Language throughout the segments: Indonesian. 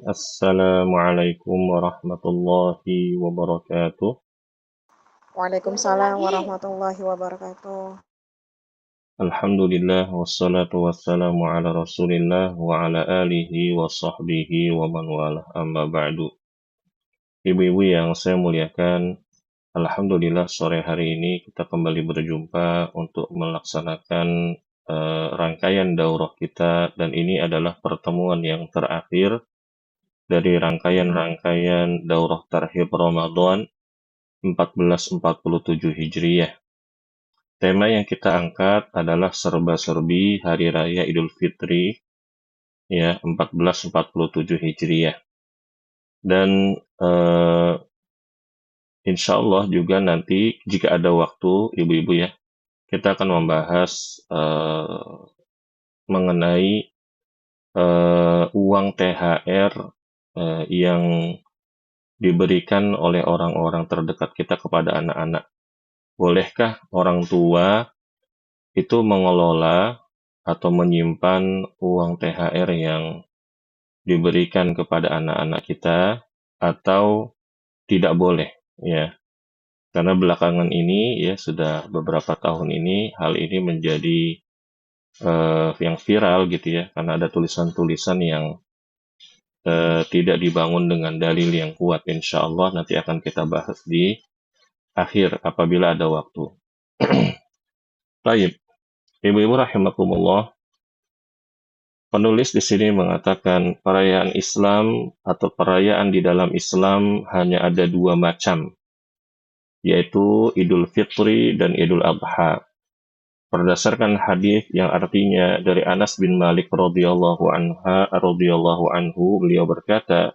Assalamualaikum warahmatullahi wabarakatuh. Waalaikumsalam warahmatullahi wabarakatuh. Alhamdulillah wassalatu wassalamu ala Rasulillah wa ala alihi wa sahbihi wa man walah amma ba'du. Ibu-ibu yang saya muliakan, alhamdulillah sore hari ini kita kembali berjumpa untuk melaksanakan rangkaian daurah kita, dan ini adalah pertemuan yang terakhir dari rangkaian daurah Tarhib Ramadan 1447 Hijriyah. Tema yang kita angkat adalah serba-serbi Hari Raya Idul Fitri ya 1447 Hijriyah. Dan insya Allah juga nanti jika ada waktu ibu-ibu ya, kita akan membahas mengenai uang THR yang diberikan oleh orang-orang terdekat kita kepada anak-anak. Bolehkah orang tua itu mengelola atau menyimpan uang THR yang diberikan kepada anak-anak kita, atau tidak boleh ya? Karena belakangan ini ya, sudah beberapa tahun ini hal ini menjadi yang viral gitu ya, karena ada tulisan-tulisan yang tidak dibangun dengan dalil yang kuat. Insya Allah nanti akan kita bahas di akhir apabila ada waktu. Baik, ibu-ibu rahimakumullah, penulis di sini mengatakan perayaan Islam atau perayaan di dalam Islam hanya ada dua macam, yaitu Idul Fitri dan Idul Adha. Berdasarkan hadis yang artinya dari Anas bin Malik radhiyallahu anhu, beliau berkata,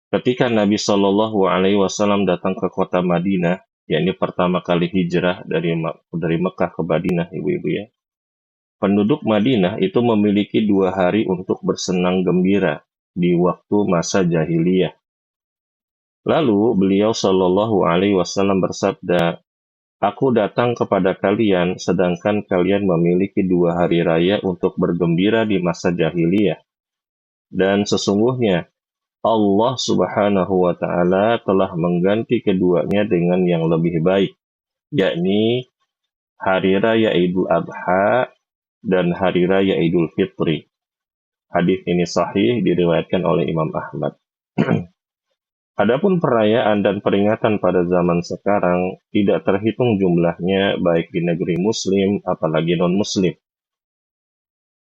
ketika Nabi Shallallahu Alaihi Wasallam datang ke kota Madinah, yakni pertama kali hijrah dari Mekah ke Madinah, ibu-ibu ya. Penduduk Madinah itu memiliki 2 hari untuk bersenang gembira di waktu masa jahiliyah. Lalu beliau Shallallahu Alaihi Wasallam bersabda, aku datang kepada kalian sedangkan kalian memiliki 2 hari raya untuk bergembira di masa jahiliyah. Dan sesungguhnya Allah Subhanahu wa Ta'ala telah mengganti keduanya dengan yang lebih baik, yakni Hari Raya Idul Adha dan Hari Raya Idul Fitri. Hadis ini sahih, diriwayatkan oleh Imam Ahmad. Adapun perayaan dan peringatan pada zaman sekarang tidak terhitung jumlahnya, baik di negeri Muslim apalagi non-Muslim.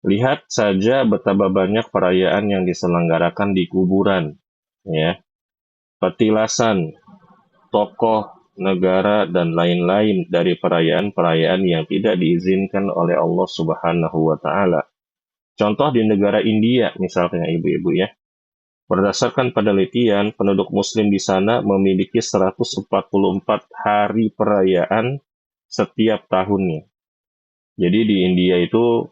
Lihat saja betapa banyak perayaan yang diselenggarakan di kuburan, ya, petilasan, tokoh, negara, dan lain-lain dari perayaan-perayaan yang tidak diizinkan oleh Allah Subhanahu wa Ta'ala. Contoh di negara India misalnya, ibu-ibu ya. Berdasarkan penelitian, penduduk Muslim di sana memiliki 144 hari perayaan setiap tahunnya. Jadi di India itu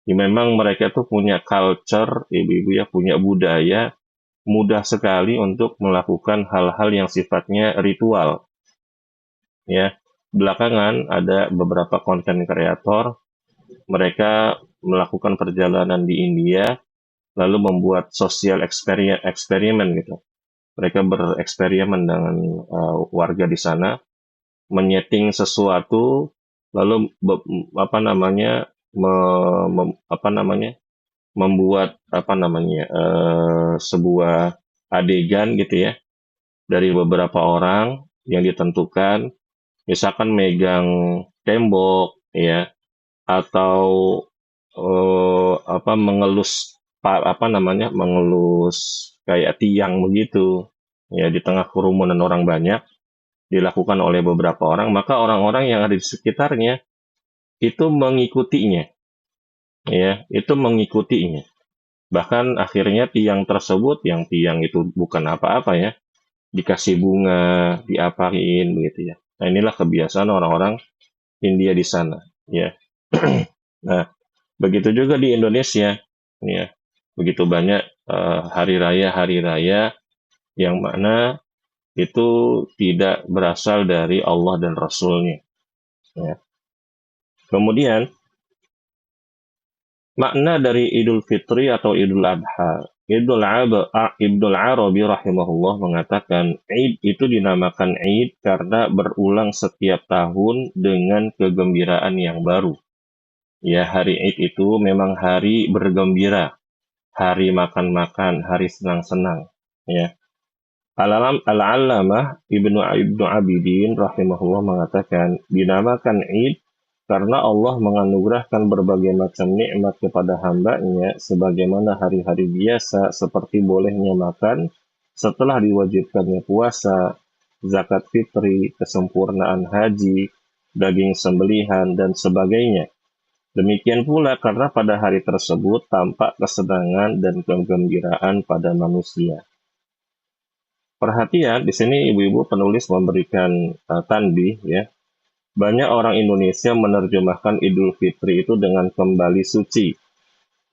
ya, memang mereka tuh punya culture, ibu-ibu ya, punya budaya, mudah sekali untuk melakukan hal-hal yang sifatnya ritual. Ya, belakangan ada beberapa konten kreator, mereka melakukan perjalanan di India, lalu membuat sosial eksperimen gitu. Mereka bereksperimen dengan warga di sana, menyeting sesuatu, lalu membuat sebuah adegan gitu ya, dari beberapa orang yang ditentukan, misalkan megang tembok ya, atau mengelus kayak tiang begitu ya, di tengah kerumunan orang banyak, dilakukan oleh beberapa orang, maka orang-orang yang ada di sekitarnya itu mengikutinya ya, bahkan akhirnya tiang tersebut, yang tiang itu bukan apa-apa ya, dikasih bunga, diapain begitu ya. Nah, inilah kebiasaan orang-orang India di sana ya. Nah, begitu juga di Indonesia ya. Begitu banyak hari raya yang mana itu tidak berasal dari Allah dan Rasul-Nya ya. Kemudian makna dari Idul Fitri atau Idul Adha. Ibnul Arabi rahimahullah mengatakan Id itu dinamakan Id karena berulang setiap tahun dengan kegembiraan yang baru. Ya, hari Id itu memang hari bergembira, hari makan-makan, hari senang-senang. Ya, Al-Allamah Ibnu Abidin rahimahullah mengatakan dinamakan Id karena Allah menganugerahkan berbagai macam nikmat kepada hambanya sebagaimana hari-hari biasa seperti bolehnya makan setelah diwajibkannya puasa, zakat fitri, kesempurnaan haji, daging sembelihan, dan sebagainya. Demikian pula karena pada hari tersebut tampak kesenangan dan kegembiraan pada manusia. Perhatian, di sini ibu-ibu penulis memberikan tanbih ya. Banyak orang Indonesia menerjemahkan Idul Fitri itu dengan kembali suci.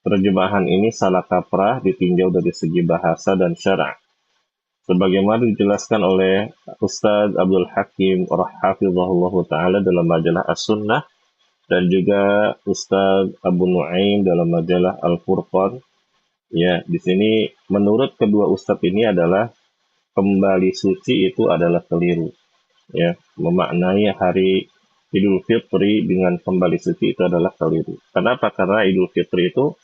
Terjemahan ini salah kaprah ditinjau dari segi bahasa dan syara'. Sebagaimana dijelaskan oleh Ustadz Abdul Hakim Hafizahullah Ta'ala dalam majalah As-Sunnah dan juga Ustadz Abu Nuaim dalam majalah Al-Furqan. Ya, di sini menurut kedua ustadz ini adalah kembali suci itu adalah keliru. Ya, memaknai hari Idul Fitri dengan kembali suci itu adalah keliru. Kenapa? Karena Idul Fitri itu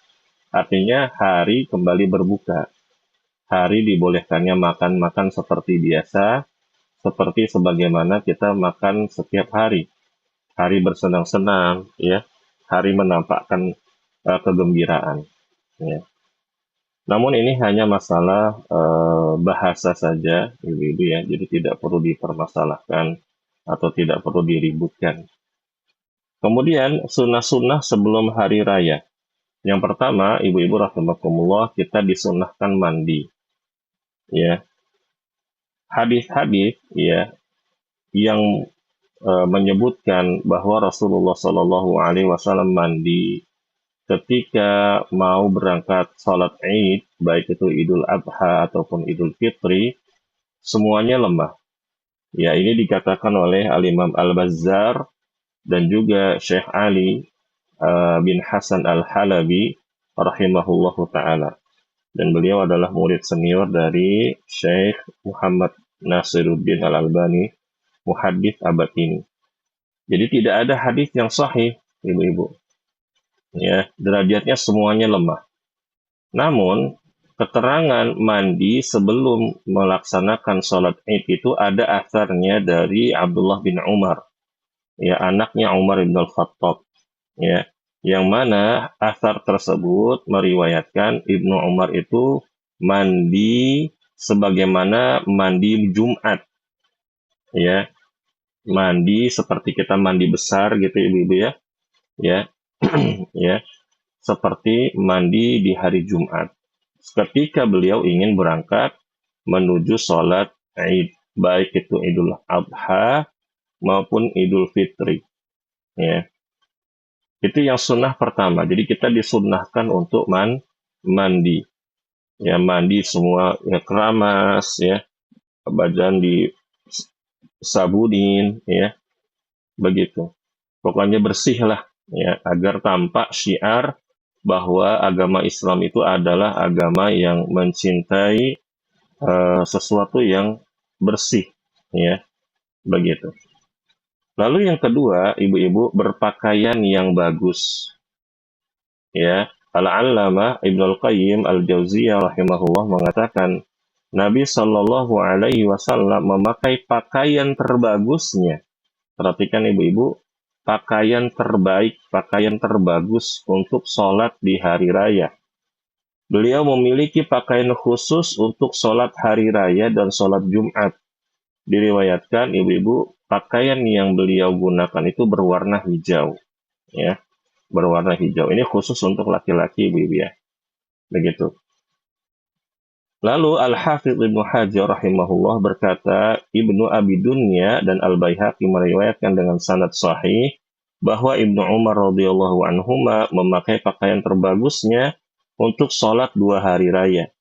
artinya hari kembali berbuka. Hari dibolehkannya makan-makan seperti biasa, seperti sebagaimana kita makan setiap hari. Hari bersenang-senang, ya. Hari menampakkan kegembiraan. Ya. Namun ini hanya masalah bahasa saja, ibu-ibu ya. Jadi tidak perlu dipermasalahkan atau tidak perlu diributkan. Kemudian sunnah-sunnah sebelum hari raya. Yang pertama, ibu-ibu rahimakumullah, kita disunnahkan mandi. Ya, hadis-hadis ya yang menyebutkan bahwa Rasulullah Shallallahu Alaihi Wasallam mandi ketika mau berangkat sholat Id, baik itu Idul Adha ataupun Idul Fitri, semuanya lemah. Ya, ini dikatakan oleh Al-Imam Al-Bazzar dan juga Syekh Ali bin Hasan Al-Halabi rahimahullahu ta'ala. Dan beliau adalah murid senior dari Syekh Muhammad Nasiruddin Al-Albani, muhaddits abad ini. Jadi tidak ada hadis yang sahih, ibu-ibu. Ya, derajatnya semuanya lemah. Namun, keterangan mandi sebelum melaksanakan sholat Id itu ada asarnya dari Abdullah bin Umar, ya anaknya Umar bin Al-Khattab, ya, yang mana asar tersebut meriwayatkan Ibnu Umar itu mandi sebagaimana mandi Jumat, ya, mandi seperti kita mandi besar gitu ibu-ibu ya, ya, ya, seperti mandi di hari Jumat. Ketika beliau ingin berangkat menuju sholat Id, baik itu Idul Adha maupun Idul Fitri. Ya. Itu yang sunnah pertama. Jadi kita disunnahkan untuk mandi. Ya, mandi semua ya, keramas, ya, badan disabunin, ya, begitu. Pokoknya bersih lah, ya, agar tampak syiar bahwa agama Islam itu adalah agama yang mencintai sesuatu yang bersih, ya, begitu. Lalu yang kedua, ibu-ibu berpakaian yang bagus, ya. Al-Allamah Ibnul Qayyim Al-Jauziyah rahimahullah mengatakan, Nabi Shallallahu Alaihi Wasallam memakai pakaian terbagusnya. Perhatikan ibu-ibu, pakaian terbaik, pakaian terbagus untuk sholat di hari raya. Beliau memiliki pakaian khusus untuk sholat hari raya dan sholat Jumat. Diriwayatkan ibu-ibu, pakaian yang beliau gunakan itu berwarna hijau. Ya, berwarna hijau. Ini khusus untuk laki-laki ibu-ibu ya. Begitu. Lalu Al-Hafidh Ibnu Hajar rahimahullah berkata, Ibnu Abi Dunya dan Al-Baihaqi meriwayatkan dengan sanad sahih bahwa Ibnu Umar radhiyallahu anhuma memakai pakaian terbagusnya untuk sholat 2 hari raya.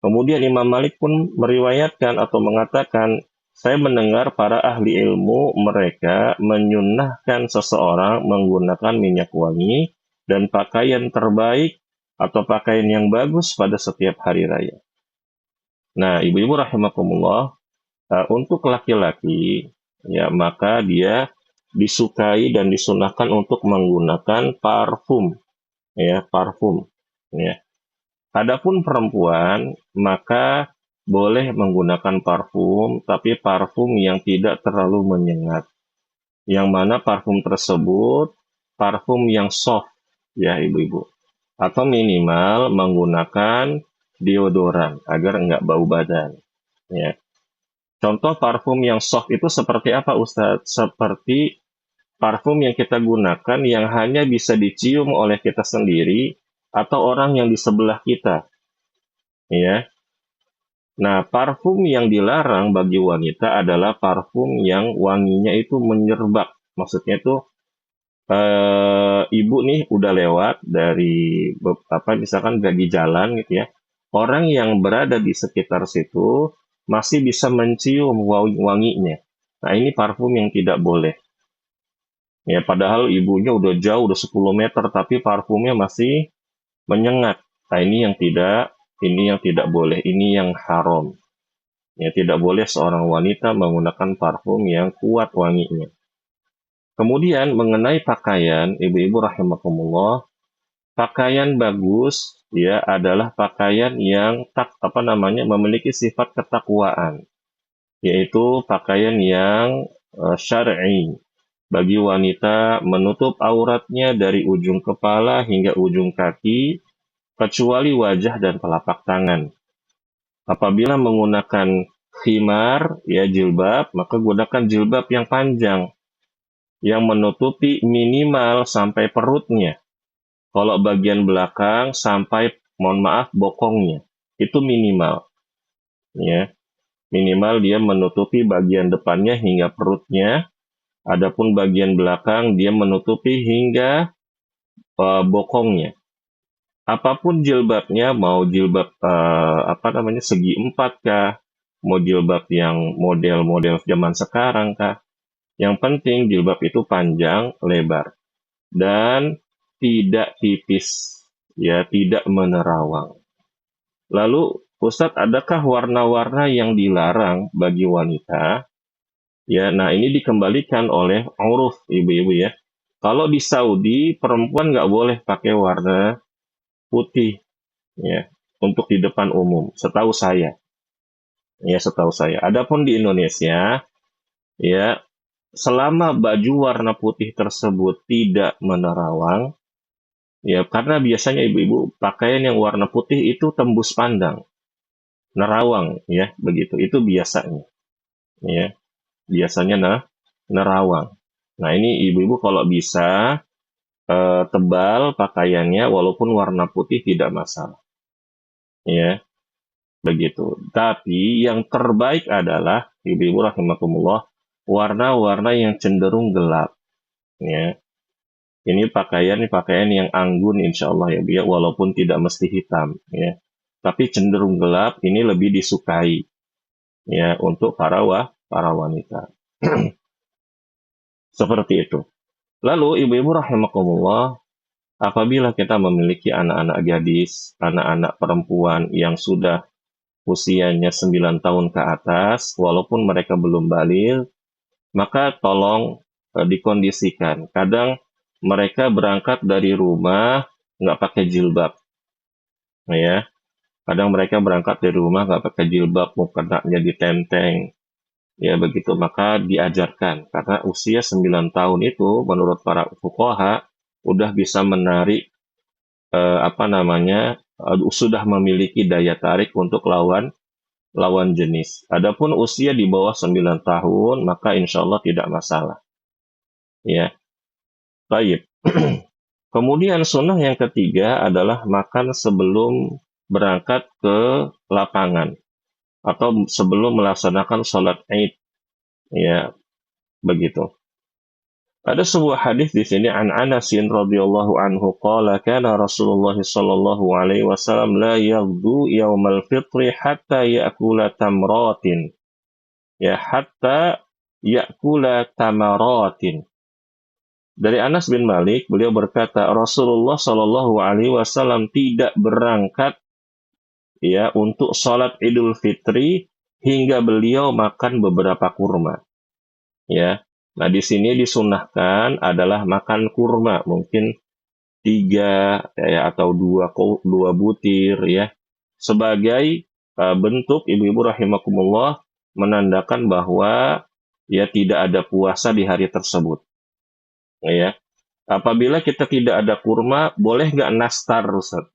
Kemudian Imam Malik pun meriwayatkan atau mengatakan, saya mendengar para ahli ilmu mereka menyunnahkan seseorang menggunakan minyak wangi dan pakaian terbaik atau pakaian yang bagus pada setiap hari raya. Nah, ibu-ibu rahimakumullah, untuk laki-laki, ya maka dia disukai dan disunahkan untuk menggunakan parfum, ya parfum. Ya. Adapun perempuan, maka boleh menggunakan parfum, tapi parfum yang tidak terlalu menyengat. Yang mana parfum tersebut parfum yang soft, ya ibu-ibu. Atau minimal menggunakan deodoran agar nggak bau badan. Ya. Contoh parfum yang soft itu seperti apa, Ustadz? Seperti parfum yang kita gunakan yang hanya bisa dicium oleh kita sendiri atau orang yang di sebelah kita. Ya. Nah, parfum yang dilarang bagi wanita adalah parfum yang wanginya itu menyerbak. Maksudnya itu ibu nih udah lewat dari misalkan lagi jalan gitu ya. Orang yang berada di sekitar situ masih bisa mencium wanginya. Nah, ini parfum yang tidak boleh. Ya, padahal ibunya udah jauh, udah 10 meter, tapi parfumnya masih menyengat. Nah, ini yang tidak boleh, ini yang haram. Ya, tidak boleh seorang wanita menggunakan parfum yang kuat wanginya. Kemudian mengenai pakaian, ibu-ibu rahimakumullah, pakaian bagus ya adalah pakaian yang memiliki sifat ketakwaan, yaitu pakaian yang syar'i bagi wanita menutup auratnya dari ujung kepala hingga ujung kaki kecuali wajah dan telapak tangan. Apabila menggunakan khimar ya jilbab, maka gunakan jilbab yang panjang yang menutupi minimal sampai perutnya. Kalau bagian belakang sampai, mohon maaf, bokongnya. Itu minimal. Ya. Minimal dia menutupi bagian depannya hingga perutnya. Adapun bagian belakang dia menutupi hingga bokongnya. Apapun jilbabnya, mau jilbab segi empat kah, mau jilbab yang model-model zaman sekarang kah. Yang penting jilbab itu panjang, lebar, dan tidak tipis, ya tidak menerawang. Lalu, Ustadz, adakah warna-warna yang dilarang bagi wanita? Ya, nah ini dikembalikan oleh uruf ibu-ibu ya. Kalau di Saudi, perempuan nggak boleh pakai warna putih, ya, untuk di depan umum, setahu saya. Ya, setahu saya. Adapun di Indonesia, ya, selama baju warna putih tersebut tidak menerawang, ya, karena biasanya ibu-ibu pakaian yang warna putih itu tembus pandang, nerawang, ya, begitu. Itu biasanya, ya, biasanya nerawang. Nah, ini ibu-ibu kalau bisa tebal pakaiannya, walaupun warna putih tidak masalah, ya, begitu. Tapi yang terbaik adalah ibu-ibu rahimakumullah warna-warna yang cenderung gelap, ya. Ini pakaian yang anggun insya Allah ya, biar walaupun tidak mesti hitam, ya. Tapi cenderung gelap ini lebih disukai, ya, untuk para wanita. Seperti itu. Lalu ibu-ibu rahimakumullah, apabila kita memiliki anak-anak gadis, anak-anak perempuan yang sudah usianya 9 tahun ke atas, walaupun mereka belum baligh, maka tolong dikondisikan. Kadang mereka berangkat dari rumah nggak pakai jilbab, ya. Kadang mereka berangkat dari rumah nggak pakai jilbab, mukanya ditenteng, ya begitu. Maka diajarkan, karena usia 9 tahun itu menurut para fuqaha udah bisa menarik sudah memiliki daya tarik untuk lawan jenis. Adapun usia di bawah 9 tahun, maka insya Allah tidak masalah. Ya, baik. Kemudian sunnah yang ketiga adalah makan sebelum berangkat ke lapangan atau sebelum melaksanakan sholat Id. Ya, begitu. Ada sebuah hadis di sini an Anas radhiyallahu anhu qala kana Rasulullah sallallahu alaihi wasallam la yaghdu yaumal fitri hatta ya'kula tamratin. Ya, hatta ya'kula tamaratin. Dari Anas bin Malik, beliau berkata, Rasulullah Shallallahu Alaihi Wasallam tidak berangkat ya untuk sholat Idul Fitri hingga beliau makan beberapa kurma. Ya, nah di sini disunahkan adalah makan kurma, mungkin 3 ya atau dua butir ya, sebagai bentuk ibu-ibu rahimakumullah menandakan bahwa ya tidak ada puasa di hari tersebut. Ya, apabila kita tidak ada kurma, boleh nggak nastar, Ustaz?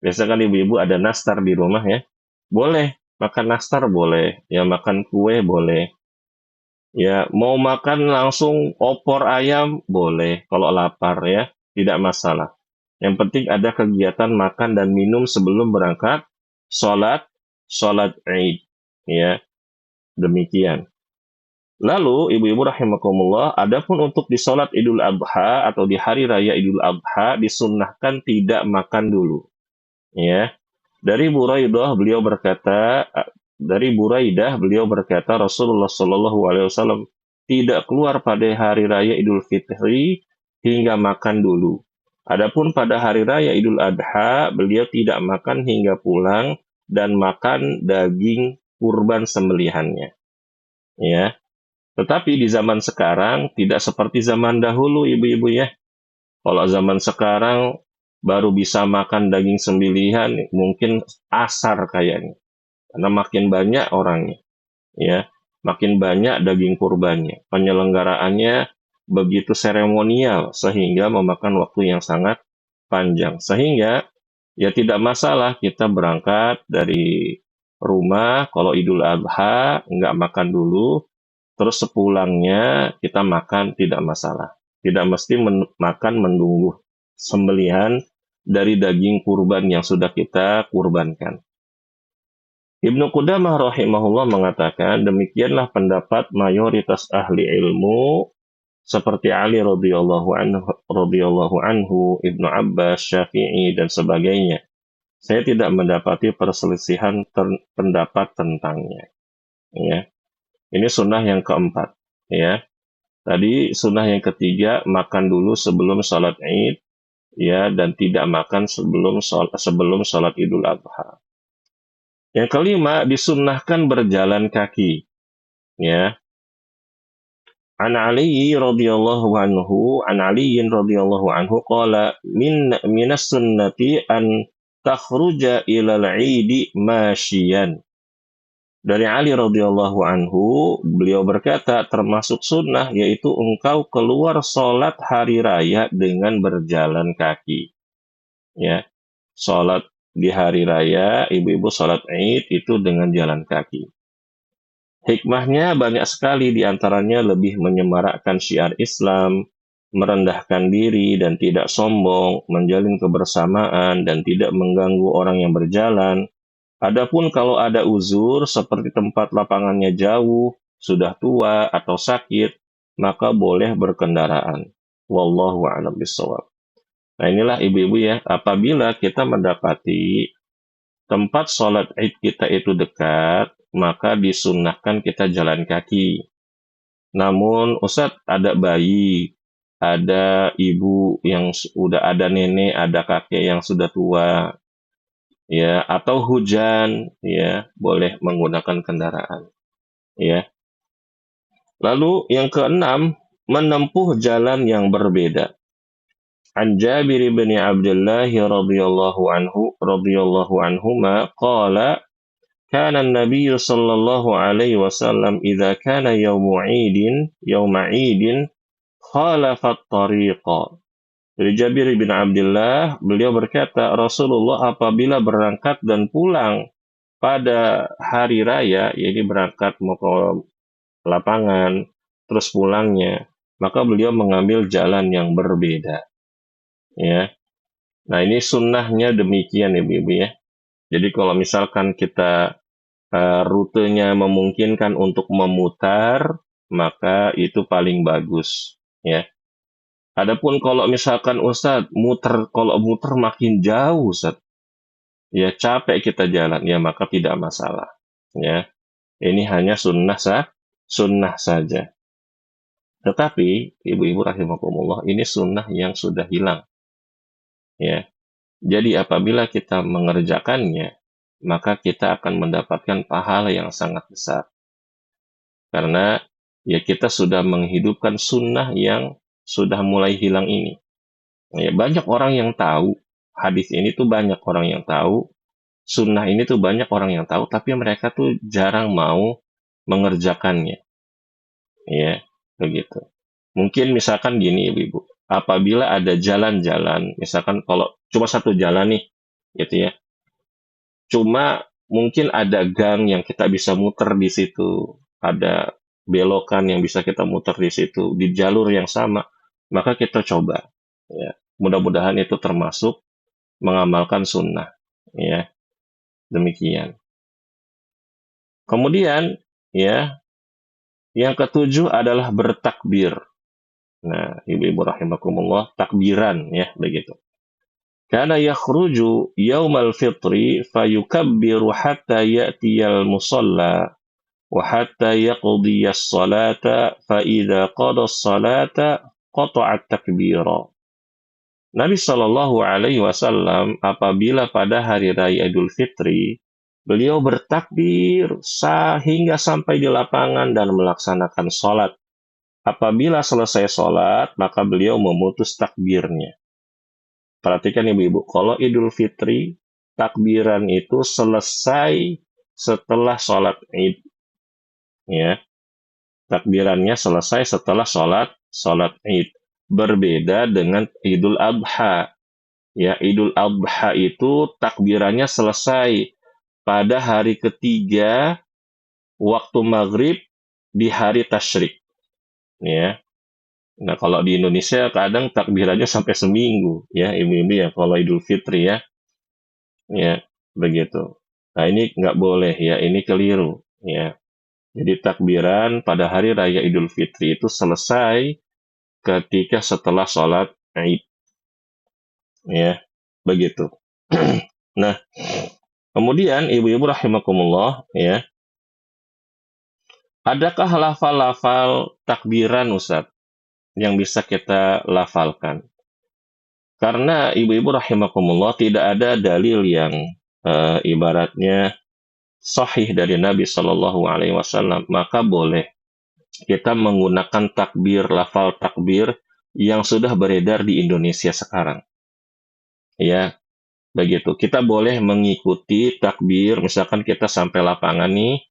Biasa kan ibu-ibu ada nastar di rumah ya. Boleh, makan nastar boleh, ya makan kue boleh. Ya, mau makan langsung opor ayam boleh kalau lapar ya, tidak masalah. Yang penting ada kegiatan makan dan minum sebelum berangkat sholat sholat Id. Ya, demikian. Lalu ibu-ibu rahimakumullah, adapun untuk di sholat Idul Adha atau di hari raya Idul Adha disunnahkan tidak makan dulu. Ya, dari Buraidah beliau berkata Rasulullah Shallallahu Alaihi Wasallam tidak keluar pada hari raya Idul Fitri hingga makan dulu. Adapun pada hari raya Idul Adha beliau tidak makan hingga pulang dan makan daging kurban sembelihannya. Ya, tetapi di zaman sekarang tidak seperti zaman dahulu ibu-ibu ya. Kalau zaman sekarang baru bisa makan daging sembelihan mungkin asar kayaknya. Karena makin banyak orangnya, ya, makin banyak daging kurbannya. Penyelenggaraannya begitu seremonial sehingga memakan waktu yang sangat panjang. Sehingga ya tidak masalah kita berangkat dari rumah kalau Idul Adha nggak makan dulu, terus sepulangnya kita makan tidak masalah. Tidak mesti makan menunggu sembelihan dari daging kurban yang sudah kita kurbankan. Ibnu Qudamah rahimahullah mengatakan demikianlah pendapat mayoritas ahli ilmu seperti Ali radhiyallahu anhu, Ibnu Abbas, Syafi'i dan sebagainya. Saya tidak mendapati perselisihan pendapat tentangnya. Ya, ini sunnah yang keempat. Ya, tadi sunnah yang ketiga makan dulu sebelum sholat Id, ya, dan tidak makan sebelum sholat Idul Adha. Yang kelima, disunnahkan berjalan kaki. Ya. An Ali radhiyallahu anhu qala minas sunnati an takhruja ilal idi masyian. Dari Ali radhiyallahu anhu, beliau berkata termasuk sunnah yaitu engkau keluar sholat hari raya dengan berjalan kaki. Ya. Sholat di hari raya, ibu-ibu sholat Id itu dengan jalan kaki. Hikmahnya banyak sekali, diantaranya lebih menyemarakkan syiar Islam, merendahkan diri dan tidak sombong, menjalin kebersamaan dan tidak mengganggu orang yang berjalan. Adapun kalau ada uzur seperti tempat lapangannya jauh, sudah tua atau sakit, maka boleh berkendaraan. Wallahu a'lam bishawab. Nah inilah ibu-ibu ya, apabila kita mendapati tempat sholat Id kita itu dekat, maka disunnahkan kita jalan kaki. Namun, Ustadz, ada bayi, ada ibu yang sudah ada nenek, ada kakek yang sudah tua, ya, atau hujan, ya, boleh menggunakan kendaraan, ya. Lalu yang keenam, menempuh jalan yang berbeda. An Jabir bin Abdullah radhiyallahu anhuma qala kana an-nabiy sallallahu alaihi wasallam idza kana yawma 'idin khalafa at-tariqa. Dari Jabir bin Abdullah, beliau berkata, Rasulullah apabila berangkat dan pulang pada hari raya, yaitu berangkat mau ke lapangan, terus pulangnya, maka beliau mengambil jalan yang berbeda. Ya, nah ini sunnahnya demikian ibu-ibu ya. Jadi kalau misalkan kita rutenya memungkinkan untuk memutar, maka itu paling bagus. Ya. Adapun kalau misalkan Ustadz kalau muter makin jauh Ustadz, ya capek kita jalan, ya maka tidak masalah. Ya, ini hanya sunnah saja. Tetapi ibu-ibu rahimakumullah, ini sunnah yang sudah hilang, ya. Jadi apabila kita mengerjakannya, maka kita akan mendapatkan pahala yang sangat besar. Karena ya kita sudah menghidupkan sunnah yang sudah mulai hilang ini. Ya, banyak orang yang tahu hadis ini tuh, banyak orang yang tahu sunnah ini tuh, banyak orang yang tahu, tapi mereka tuh jarang mau mengerjakannya. Ya, begitu. Mungkin misalkan gini ibu-ibu, apabila ada jalan-jalan, misalkan kalau cuma satu jalan nih, gitu ya, cuma mungkin ada gang yang kita bisa muter di situ, ada belokan yang bisa kita muter di situ, di jalur yang sama, maka kita coba. Ya, mudah-mudahan itu termasuk mengamalkan sunnah. Ya, demikian. Kemudian, ya, yang ketujuh adalah bertakbir. Nah, ibu-ibu rahimakumullah, takbiran, ya, begitu. Kana yakhruju yaumal fitri fayukabbiru hatta ya'tiyal musalla wa hatta yaqdiyas salata fa idza qada as-salata qata'a at-takbira. Nabi Shallallahu alaihi wasallam apabila pada hari raya Idul Fitri, beliau bertakbir sehingga sampai di lapangan dan melaksanakan sholat. Apabila selesai sholat, maka beliau memutus takbirnya. Perhatikan ibu-ibu, kalau Idul Fitri, takbiran itu selesai setelah sholat Id. Ya, takbirannya selesai setelah sholat Id. Berbeda dengan Idul Adha. Ya, Idul Adha itu takbirannya selesai pada hari ketiga waktu maghrib di hari tasyrik. Ya, nah kalau di Indonesia kadang takbirannya sampai seminggu, ya ibu-ibu ya, kalau Idul Fitri ya begitu. Nah ini nggak boleh ya, ini keliru ya. Jadi takbiran pada hari raya Idul Fitri itu selesai ketika setelah sholat Id, ya begitu. Nah, kemudian ibu-ibu rahimakumullah, ya, adakah lafal-lafal takbiran Ustaz yang bisa kita lafalkan? Karena ibu-ibu rahimakumullah tidak ada dalil yang ibaratnya sahih dari Nabi Shallallahu Alaihi Wasallam, maka boleh kita menggunakan takbir, lafal takbir yang sudah beredar di Indonesia sekarang. Ya, begitu. Kita boleh mengikuti takbir, misalkan kita sampai lapangan nih,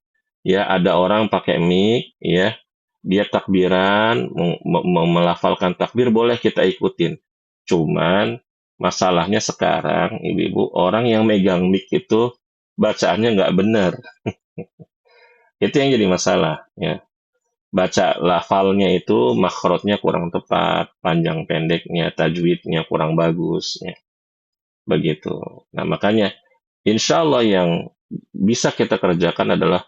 ya ada orang pakai mic, ya, dia takbiran, melafalkan takbir, boleh kita ikutin. Cuman masalahnya sekarang, ibu-ibu, orang yang megang mic itu bacaannya nggak benar. Itu yang jadi masalah, ya. Baca lafalnya itu makhrajnya kurang tepat, panjang pendeknya, tajwidnya kurang bagus, ya. Begitu. Nah, makanya insya Allah yang bisa kita kerjakan adalah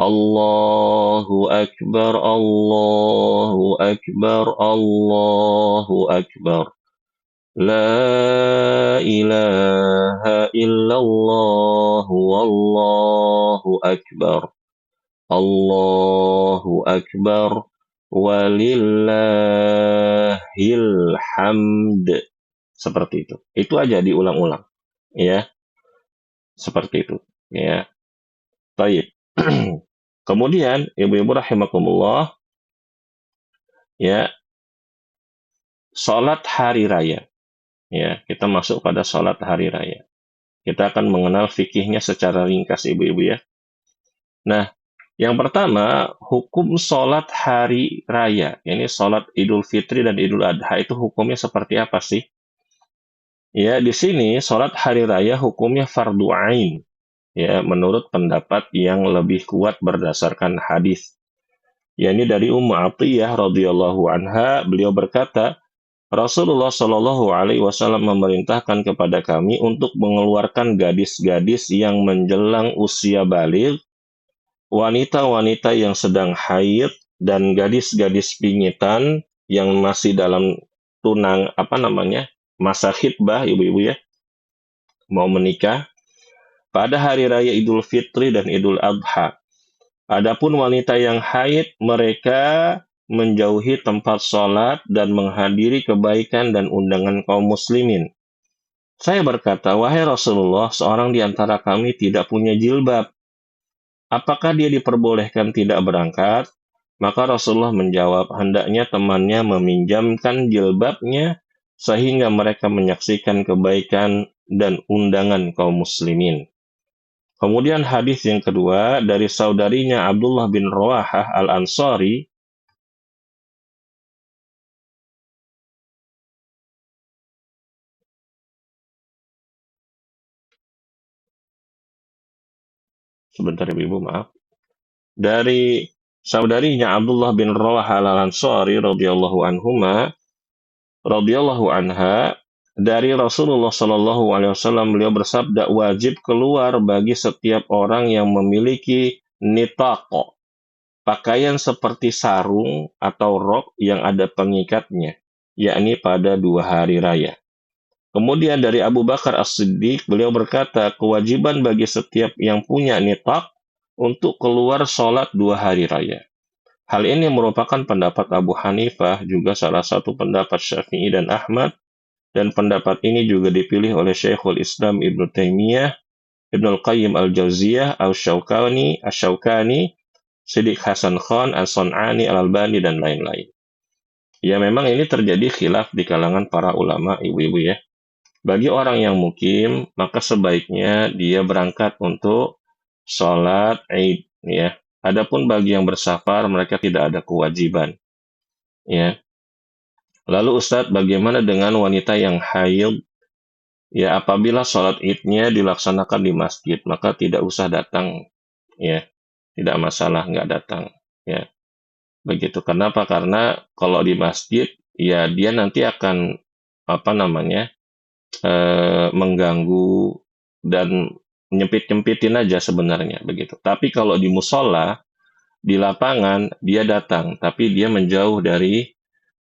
Allahu Akbar, Allahu Akbar, Allahu Akbar. La ilaha illallah, wallahu akbar. Allahu akbar, walillahil hamd. Seperti itu. Itu aja diulang-ulang. Ya, seperti itu. Ya, baik. Kemudian, ibu-ibu rahimakumullah, ya, sholat hari raya. Ya, kita masuk pada sholat hari raya. Kita akan mengenal fikihnya secara ringkas, ibu-ibu ya. Nah, yang pertama, hukum sholat hari raya. Ini sholat Idul Fitri dan Idul Adha itu hukumnya seperti apa sih? Ya, di sini sholat hari raya hukumnya fardu ain. Ya, menurut pendapat yang lebih kuat berdasarkan hadis. Ya, ini dari Ummu Atiyah radhiyallahu anha, beliau berkata, Rasulullah Shallallahu Alaihi Wasallam memerintahkan kepada kami untuk mengeluarkan gadis-gadis yang menjelang usia balik, wanita-wanita yang sedang haid, dan gadis-gadis pingitan yang masih dalam masa khitbah, ibu-ibu ya, mau menikah pada hari raya Idul Fitri dan Idul Adha. Adapun wanita yang haid, mereka menjauhi tempat sholat dan menghadiri kebaikan dan undangan kaum muslimin. Saya berkata, wahai Rasulullah, seorang di antara kami tidak punya jilbab. Apakah dia diperbolehkan tidak berangkat? Maka Rasulullah menjawab, hendaknya temannya meminjamkan jilbabnya sehingga mereka menyaksikan kebaikan dan undangan kaum muslimin. Kemudian hadis yang kedua dari saudarinya Abdullah bin Rawahah Al-Ansari. Sebentar Ibu, maaf. Dari saudarinya Abdullah bin Rawahah Al-Ansari radhiyallahu anha, dari Rasulullah Shallallahu alaihi wasallam, beliau bersabda, wajib keluar bagi setiap orang yang memiliki nitaqo, pakaian seperti sarung atau rok yang ada pengikatnya, yakni pada 2 hari raya. Kemudian dari Abu Bakar As-Siddiq, beliau berkata, kewajiban bagi setiap yang punya nitaq untuk keluar sholat 2 hari raya. Hal ini merupakan pendapat Abu Hanifah, juga salah satu pendapat Syafi'i dan Ahmad, dan pendapat ini juga dipilih oleh Syekhul Islam Ibnu Taimiyah, Ibnu Qayyim Al-Jauziyah, Asy-Syaukani, Siddiq Hasan Khan, As-Sun'ani, Al-Albani, dan lain-lain. Ya, memang ini terjadi khilaf di kalangan para ulama, ibu-ibu ya. Bagi orang yang mukim, maka sebaiknya dia berangkat untuk sholat Id, ya. Adapun bagi yang bersafar, mereka tidak ada kewajiban, ya. Lalu Ustadz, bagaimana dengan wanita yang haid? Ya, apabila sholat Id-nya dilaksanakan di masjid, maka tidak usah datang, ya. Tidak masalah, nggak datang, ya. Begitu. Kenapa? Karena kalau di masjid, ya dia nanti akan apa namanya? Mengganggu dan nyempit-nyempitin aja sebenarnya begitu. Tapi kalau di musola, di lapangan dia datang, tapi dia menjauh dari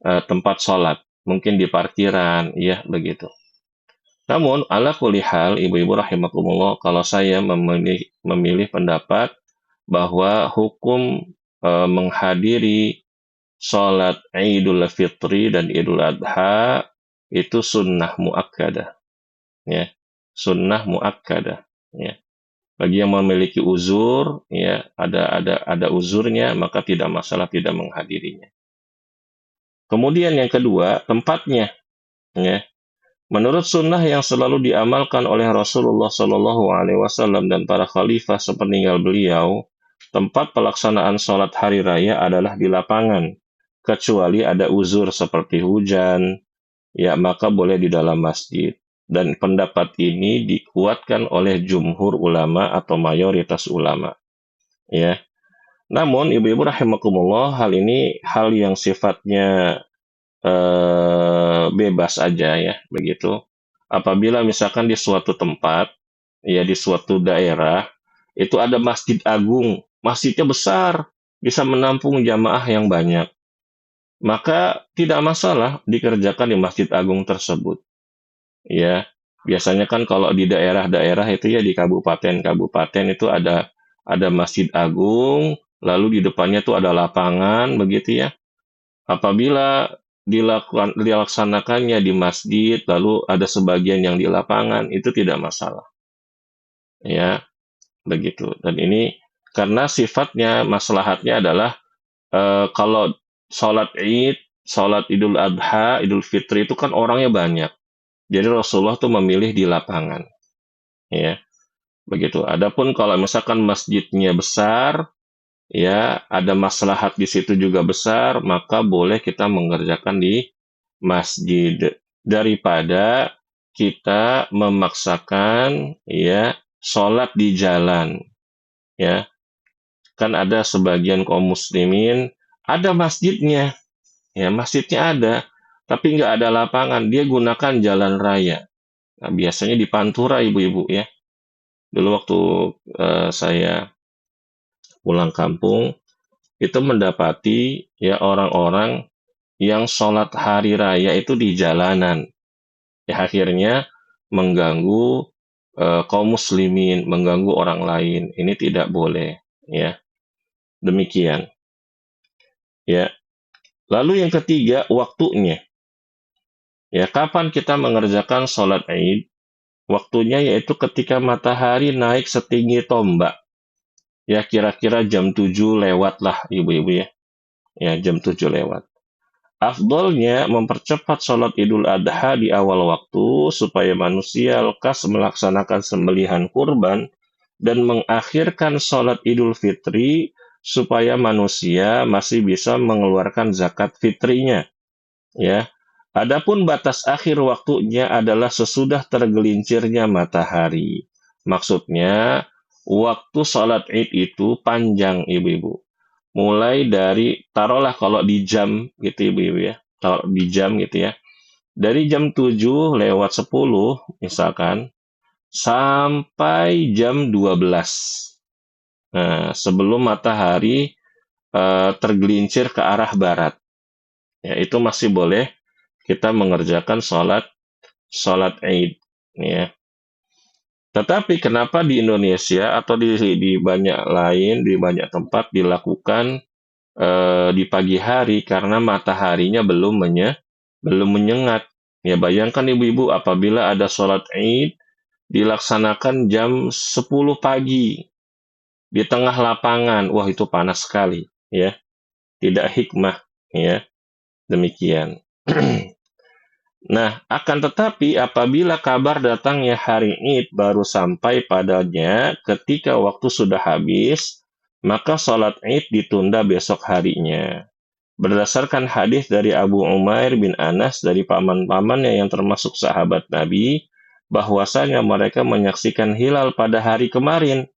tempat sholat, mungkin di parkiran, ya begitu. Namun ala kulli hal, ibu-ibu rahimakumullah, kalau saya memilih pendapat bahwa hukum menghadiri sholat Idul Fitri dan Idul Adha itu sunnah muakkadah, ya, sunnah muakkadah, ya. Bagi yang memiliki uzur, ya, ada uzurnya, maka tidak masalah tidak menghadirinya. Kemudian yang kedua, tempatnya, ya. Menurut sunnah yang selalu diamalkan oleh Rasulullah Shallallahu Alaihi Wasallam dan para khalifah sepeninggal beliau, tempat pelaksanaan sholat hari raya adalah di lapangan, kecuali ada uzur seperti hujan, ya maka boleh di dalam masjid. Dan pendapat ini dikuatkan oleh jumhur ulama atau mayoritas ulama, ya. Namun ibu-ibu rahimakumullah, hal ini hal yang sifatnya bebas aja, ya begitu. Apabila misalkan di suatu tempat, ya di suatu daerah itu ada masjid agung, masjidnya besar, bisa menampung jamaah yang banyak, maka tidak masalah dikerjakan di masjid agung tersebut. Ya, biasanya kan kalau di daerah-daerah itu ya di kabupaten-kabupaten itu ada masjid agung, lalu di depannya tuh ada lapangan begitu ya. Apabila dilaksanakannya di masjid, lalu ada sebagian yang di lapangan, itu tidak masalah. Ya, begitu. Dan ini karena sifatnya maslahatnya adalah kalau sholat Id, sholat Idul Adha, Idul Fitri itu kan orangnya banyak. Jadi Rasulullah tuh memilih di lapangan, ya begitu. Adapun kalau misalkan masjidnya besar, ya ada maslahat di situ juga besar, maka boleh kita mengerjakan di masjid daripada kita memaksakan ya sholat di jalan, ya. Kan ada sebagian kaum muslimin ada masjidnya, ya masjidnya ada, tapi nggak ada lapangan, dia gunakan jalan raya. Nah, biasanya di Pantura ibu-ibu ya. Dulu waktu saya pulang kampung, itu mendapati ya orang-orang yang sholat hari raya itu di jalanan. Ya akhirnya mengganggu kaum muslimin, mengganggu orang lain. Ini tidak boleh, ya. Demikian. Ya. Lalu yang ketiga, waktunya. Ya, kapan kita mengerjakan sholat Id? Waktunya yaitu ketika matahari naik setinggi tombak. Ya, kira-kira jam 7 lewat lah, ibu-ibu ya. Ya, jam 7 lewat. Afdolnya mempercepat sholat Idul Adha di awal waktu supaya manusia lekas melaksanakan sembelihan kurban dan mengakhirkan sholat Idul Fitri supaya manusia masih bisa mengeluarkan zakat fitrinya. Ya, adapun batas akhir waktunya adalah sesudah tergelincirnya matahari. Maksudnya, waktu sholat Id itu panjang, ibu-ibu. Mulai dari, taruhlah kalau di jam gitu, ibu-ibu ya. Taruh di jam gitu ya. Dari jam 7 lewat 10, misalkan, sampai jam 12. Nah, sebelum matahari tergelincir ke arah barat. Ya, itu masih boleh kita mengerjakan sholat Id, ya. Tetapi kenapa di Indonesia atau di banyak lain, di banyak tempat dilakukan di pagi hari karena mataharinya belum menyengat. Ya, bayangkan ibu-ibu apabila ada sholat Id dilaksanakan jam 10 pagi di tengah lapangan. Wah, itu panas sekali, ya. Tidak hikmah, ya. Demikian. Nah, akan tetapi apabila kabar datangnya hari Id baru sampai padanya ketika waktu sudah habis, maka sholat Id ditunda besok harinya. Berdasarkan hadis dari Abu Umair bin Anas dari paman-pamannya yang termasuk sahabat Nabi, bahwasanya mereka menyaksikan hilal pada hari kemarin.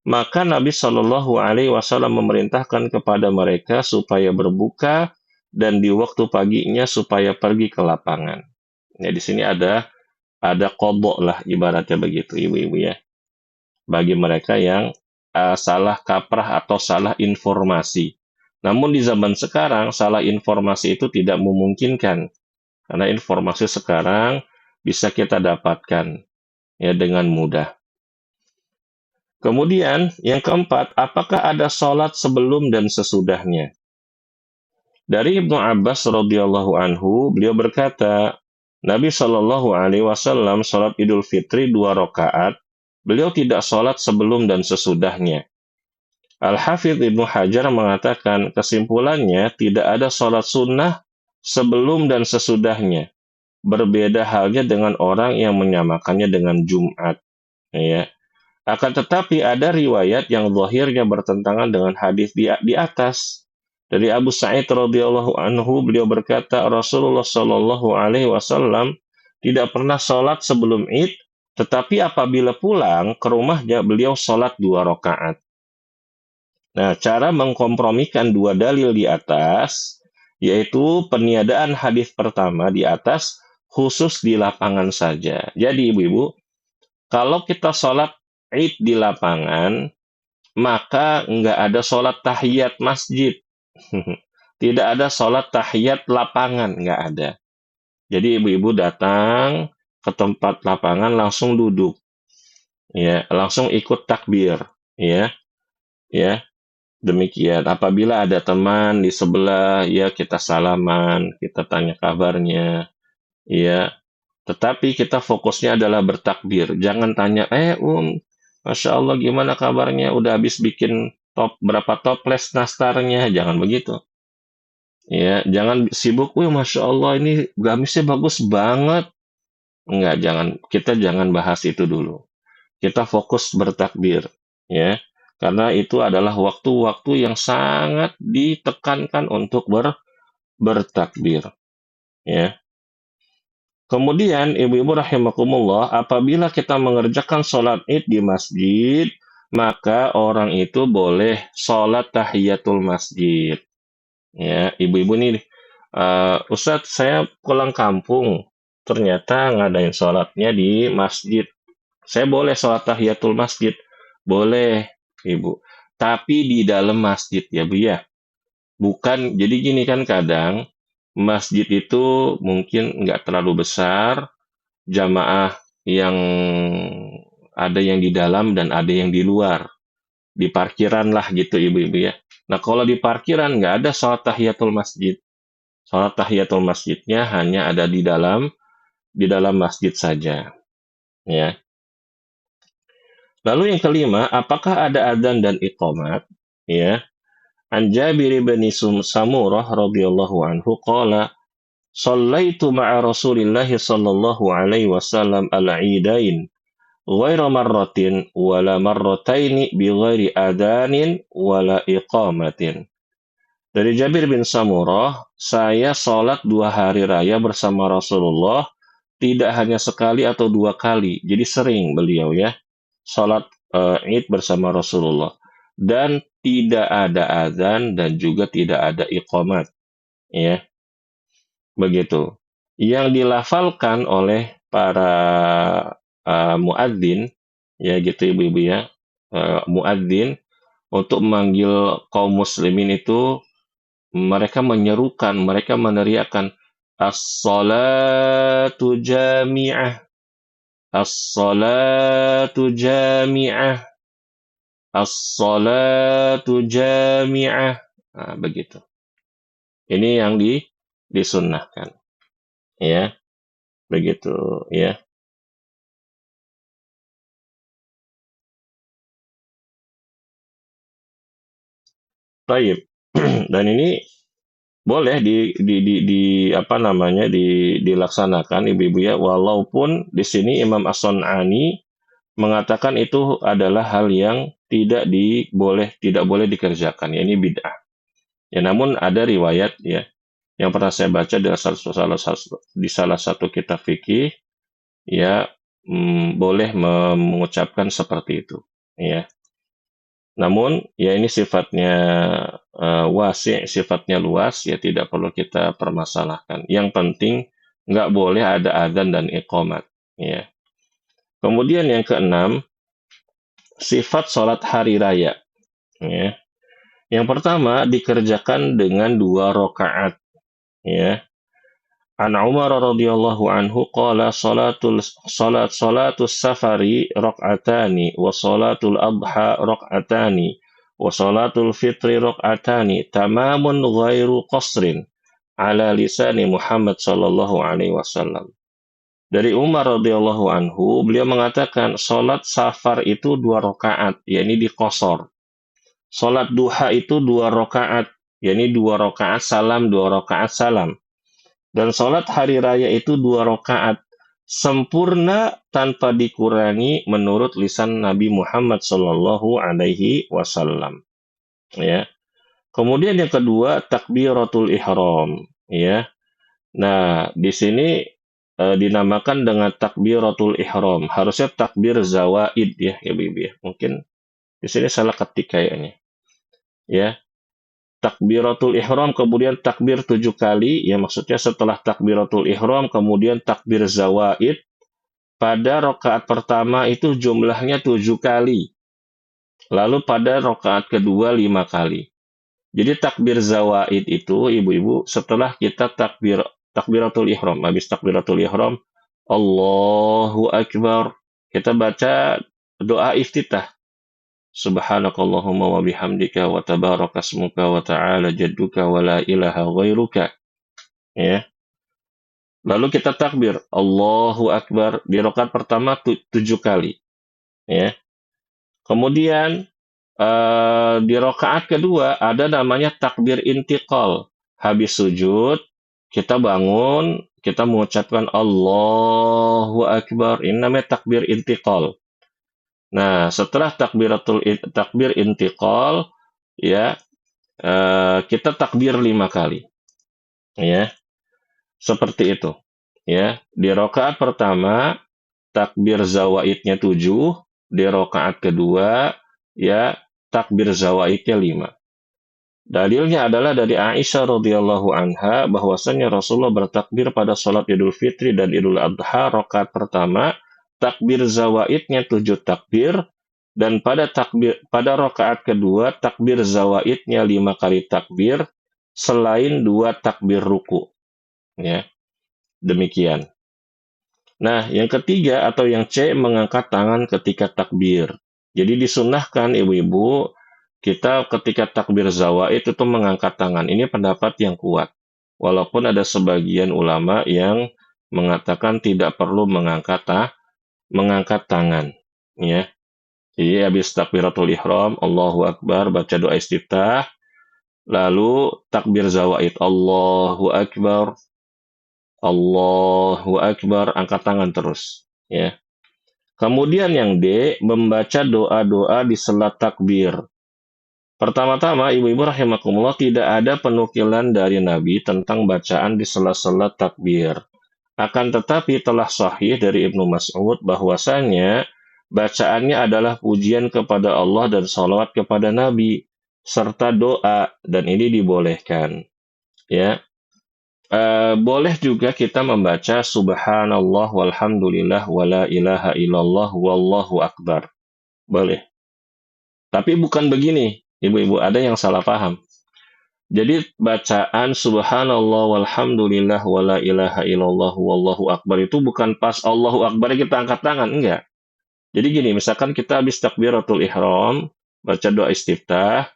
Maka Nabi Shallallahu Alaihi Wasallam memerintahkan kepada mereka supaya berbuka dan di waktu paginya supaya pergi ke lapangan. Ya, di sini ada kodok lah ibaratnya begitu, ibu-ibu ya. Bagi mereka yang salah kaprah atau salah informasi. Namun di zaman sekarang salah informasi itu tidak memungkinkan karena informasi sekarang bisa kita dapatkan ya dengan mudah. Kemudian yang keempat, apakah ada sholat sebelum dan sesudahnya? Dari Ibnu Abbas radhiyallahu anhu, beliau berkata, Nabi Shallallahu Alaihi Wasallam sholat Idul Fitri 2 rakaat. Beliau tidak sholat sebelum dan sesudahnya. Al-Hafidh Ibnu Hajar mengatakan kesimpulannya tidak ada sholat sunnah sebelum dan sesudahnya. Berbeda halnya dengan orang yang menyamakannya dengan Jumat. Ya. Akan tetapi ada riwayat yang zahirnya bertentangan dengan hadis di atas. Dari Abu Sa'id radhiyallahu anhu beliau berkata Rasulullah shallallahu alaihi wasallam tidak pernah sholat sebelum Id, tetapi apabila pulang ke rumahnya beliau sholat 2 rakaat. Nah, cara mengkompromikan dua dalil di atas yaitu peniadaan hadis pertama di atas khusus di lapangan saja. Jadi ibu-ibu, kalau kita sholat Id di lapangan, maka nggak ada sholat tahiyat masjid. Tidak ada sholat tahiyat lapangan, nggak ada. Jadi ibu-ibu datang ke tempat lapangan langsung duduk, ya, langsung ikut takbir, ya, ya. Demikian. Apabila ada teman di sebelah, ya kita salaman, kita tanya kabarnya, ya. Tetapi kita fokusnya adalah bertakbir. Jangan tanya, Masya Allah gimana kabarnya? Udah habis bikin berapa toples nastarnya? Jangan begitu. Ya, jangan sibuk, Masya Allah ini gamisnya bagus banget. Enggak, kita jangan bahas itu dulu. Kita fokus bertakbir, ya. Karena itu adalah waktu-waktu yang sangat ditekankan untuk bertakbir, ya. Kemudian, ibu-ibu rahimakumullah, apabila kita mengerjakan sholat Id di masjid, maka orang itu boleh sholat tahiyatul masjid. Ya, ibu-ibu nih, Ustadz, saya pulang kampung, ternyata ngadain sholatnya di masjid. Saya boleh sholat tahiyatul masjid? Boleh, ibu. Tapi di dalam masjid ya, Bu ya. Bukan, jadi gini kan kadang, masjid itu mungkin nggak terlalu besar, jamaah yang ada yang di dalam dan ada yang di luar. Di parkiran lah gitu ibu-ibu ya. Nah kalau di parkiran nggak ada sholat tahiyatul masjid. Salat tahiyatul masjidnya hanya ada di dalam masjid saja, ya. Lalu yang kelima, apakah ada adzan dan iqamat? Ya. An Jabir bin Samurah radhiyallahu anhu qala shallaitu ma'a Rasulillah sallallahu alaihi wasallam al-'idain ghaira marratin wala marrataini bi ghairi adanin wala iqamatin. Dari Jabir bin Samurah, saya sholat 2 hari raya bersama Rasulullah, tidak hanya sekali atau 2 kali, jadi sering beliau ya, sholat Id bersama Rasulullah. Dan tidak ada azan dan juga tidak ada iqamat. Ya, begitu. Yang dilafalkan oleh para muadzin, ya gitu ibu-ibu ya, muadzin untuk memanggil kaum muslimin itu mereka menyerukan, mereka meneriakkan as-salatu jami'ah, as-salatu jami'ah, as-salatu jami'ah. Nah, begitu. Ini yang disunnahkan. Ya, begitu ya. Baik. Dan ini boleh apa namanya dilaksanakan ibu-ibu ya, walaupun di sini Imam As-Sun'ani mengatakan itu adalah hal yang tidak boleh dikerjakan, ya ini bid'ah. Ya namun ada riwayat ya yang pernah saya baca di salah satu kitab fikih ya, boleh mengucapkan seperti itu ya. Namun ya ini sifatnya sifatnya luas ya, tidak perlu kita permasalahkan. Yang penting nggak boleh ada adzan dan iqamat ya. Kemudian yang keenam, sifat sholat hari raya. Ya. Yang pertama dikerjakan dengan 2 rakaat. Ya. An Umar radhiyallahu anhu qala salatus safari rak'atani wa salatul adha rak'atani wa salatul fitri rak'atani tamamun ghairu qasrin ala lisani Muhammad sallallahu alaihi wasallam. Dari Umar radhiyallahu anhu, beliau mengatakan salat safar itu 2 rakaat, yakni dikosor. Salat duha itu 2 rakaat, yakni 2 rakaat salam, 2 rakaat salam. Dan salat hari raya itu 2 rakaat, sempurna tanpa dikurangi menurut lisan Nabi Muhammad sallallahu alaihi wasallam. Ya. Kemudian yang kedua, takbiratul ihram, ya. Nah, di sini dinamakan dengan takbiratul ihram. Harusnya takbir zawaid ya, ibu-ibu ya. Mungkin di sini salah ketik kayaknya. Ya, takbiratul ihram kemudian takbir 7 kali, ya maksudnya setelah takbiratul ihram kemudian takbir zawaid. Pada rakaat pertama itu jumlahnya 7 kali. Lalu pada rakaat kedua 5 kali. Jadi takbir zawaid itu ibu-ibu setelah kita takbiratul ihram. Habis takbiratul ihram, Allahu Akbar. Kita baca doa iftitah. Subhanakallahumma wa bihamdika wa tabarakasmuka wa ta'ala jadduka wa la ilaha ghairuka. Ya. Lalu kita takbir Allahu Akbar di rakaat pertama 7 kali. Ya. Kemudian di rakaat kedua ada namanya takbir intiqal. Habis sujud, kita bangun, kita mengucapkan Allahu Akbar. Ini namanya takbir intiqal. Nah, setelah takbir intiqal, ya, kita takbir 5 kali. Ya, seperti itu. Ya, di rakaat pertama, takbir zawaidnya 7, di rakaat kedua, ya, takbir zawaidnya 5. Dalilnya adalah dari Aisyah radhiyallahu anha bahwasanya Rasulullah bertakbir pada sholat Idul Fitri dan Idul Adha rakaat pertama, takbir zawaidnya 7 takbir, dan pada rakaat kedua takbir zawaidnya 5 kali takbir selain 2 takbir ruku. Ya, demikian. Nah, yang ketiga atau yang C, mengangkat tangan ketika takbir. Jadi disunnahkan ibu-ibu kita ketika takbir zawaid itu mengangkat tangan. Ini pendapat yang kuat. Walaupun ada sebagian ulama yang mengatakan tidak perlu mengangkat tangan, ya. Jadi habis takbiratul ihram, Allahu Akbar, baca doa istiftah, lalu takbir zawaid, Allahu Akbar, angkat tangan terus, ya. Kemudian yang D, membaca doa-doa di sela takbir. Pertama-tama, ibu-ibu rahimakumullah, tidak ada penukilan dari Nabi tentang bacaan di sela-sela takbir. Akan tetapi telah sahih dari Ibnu Mas'ud bahwasanya bacaannya adalah pujian kepada Allah dan salawat kepada Nabi serta doa, dan ini dibolehkan. Ya, boleh juga kita membaca Subhanallah walhamdulillah wala ilaha illallah wallahu akbar. Boleh. Tapi bukan begini, ibu-ibu, ada yang salah paham. Jadi bacaan subhanallah walhamdulillah wala ilaha illallah wallahu akbar itu bukan pas Allahu akbar kita angkat tangan, enggak. Jadi gini, misalkan kita habis takbiratul ihram, baca doa istiftah,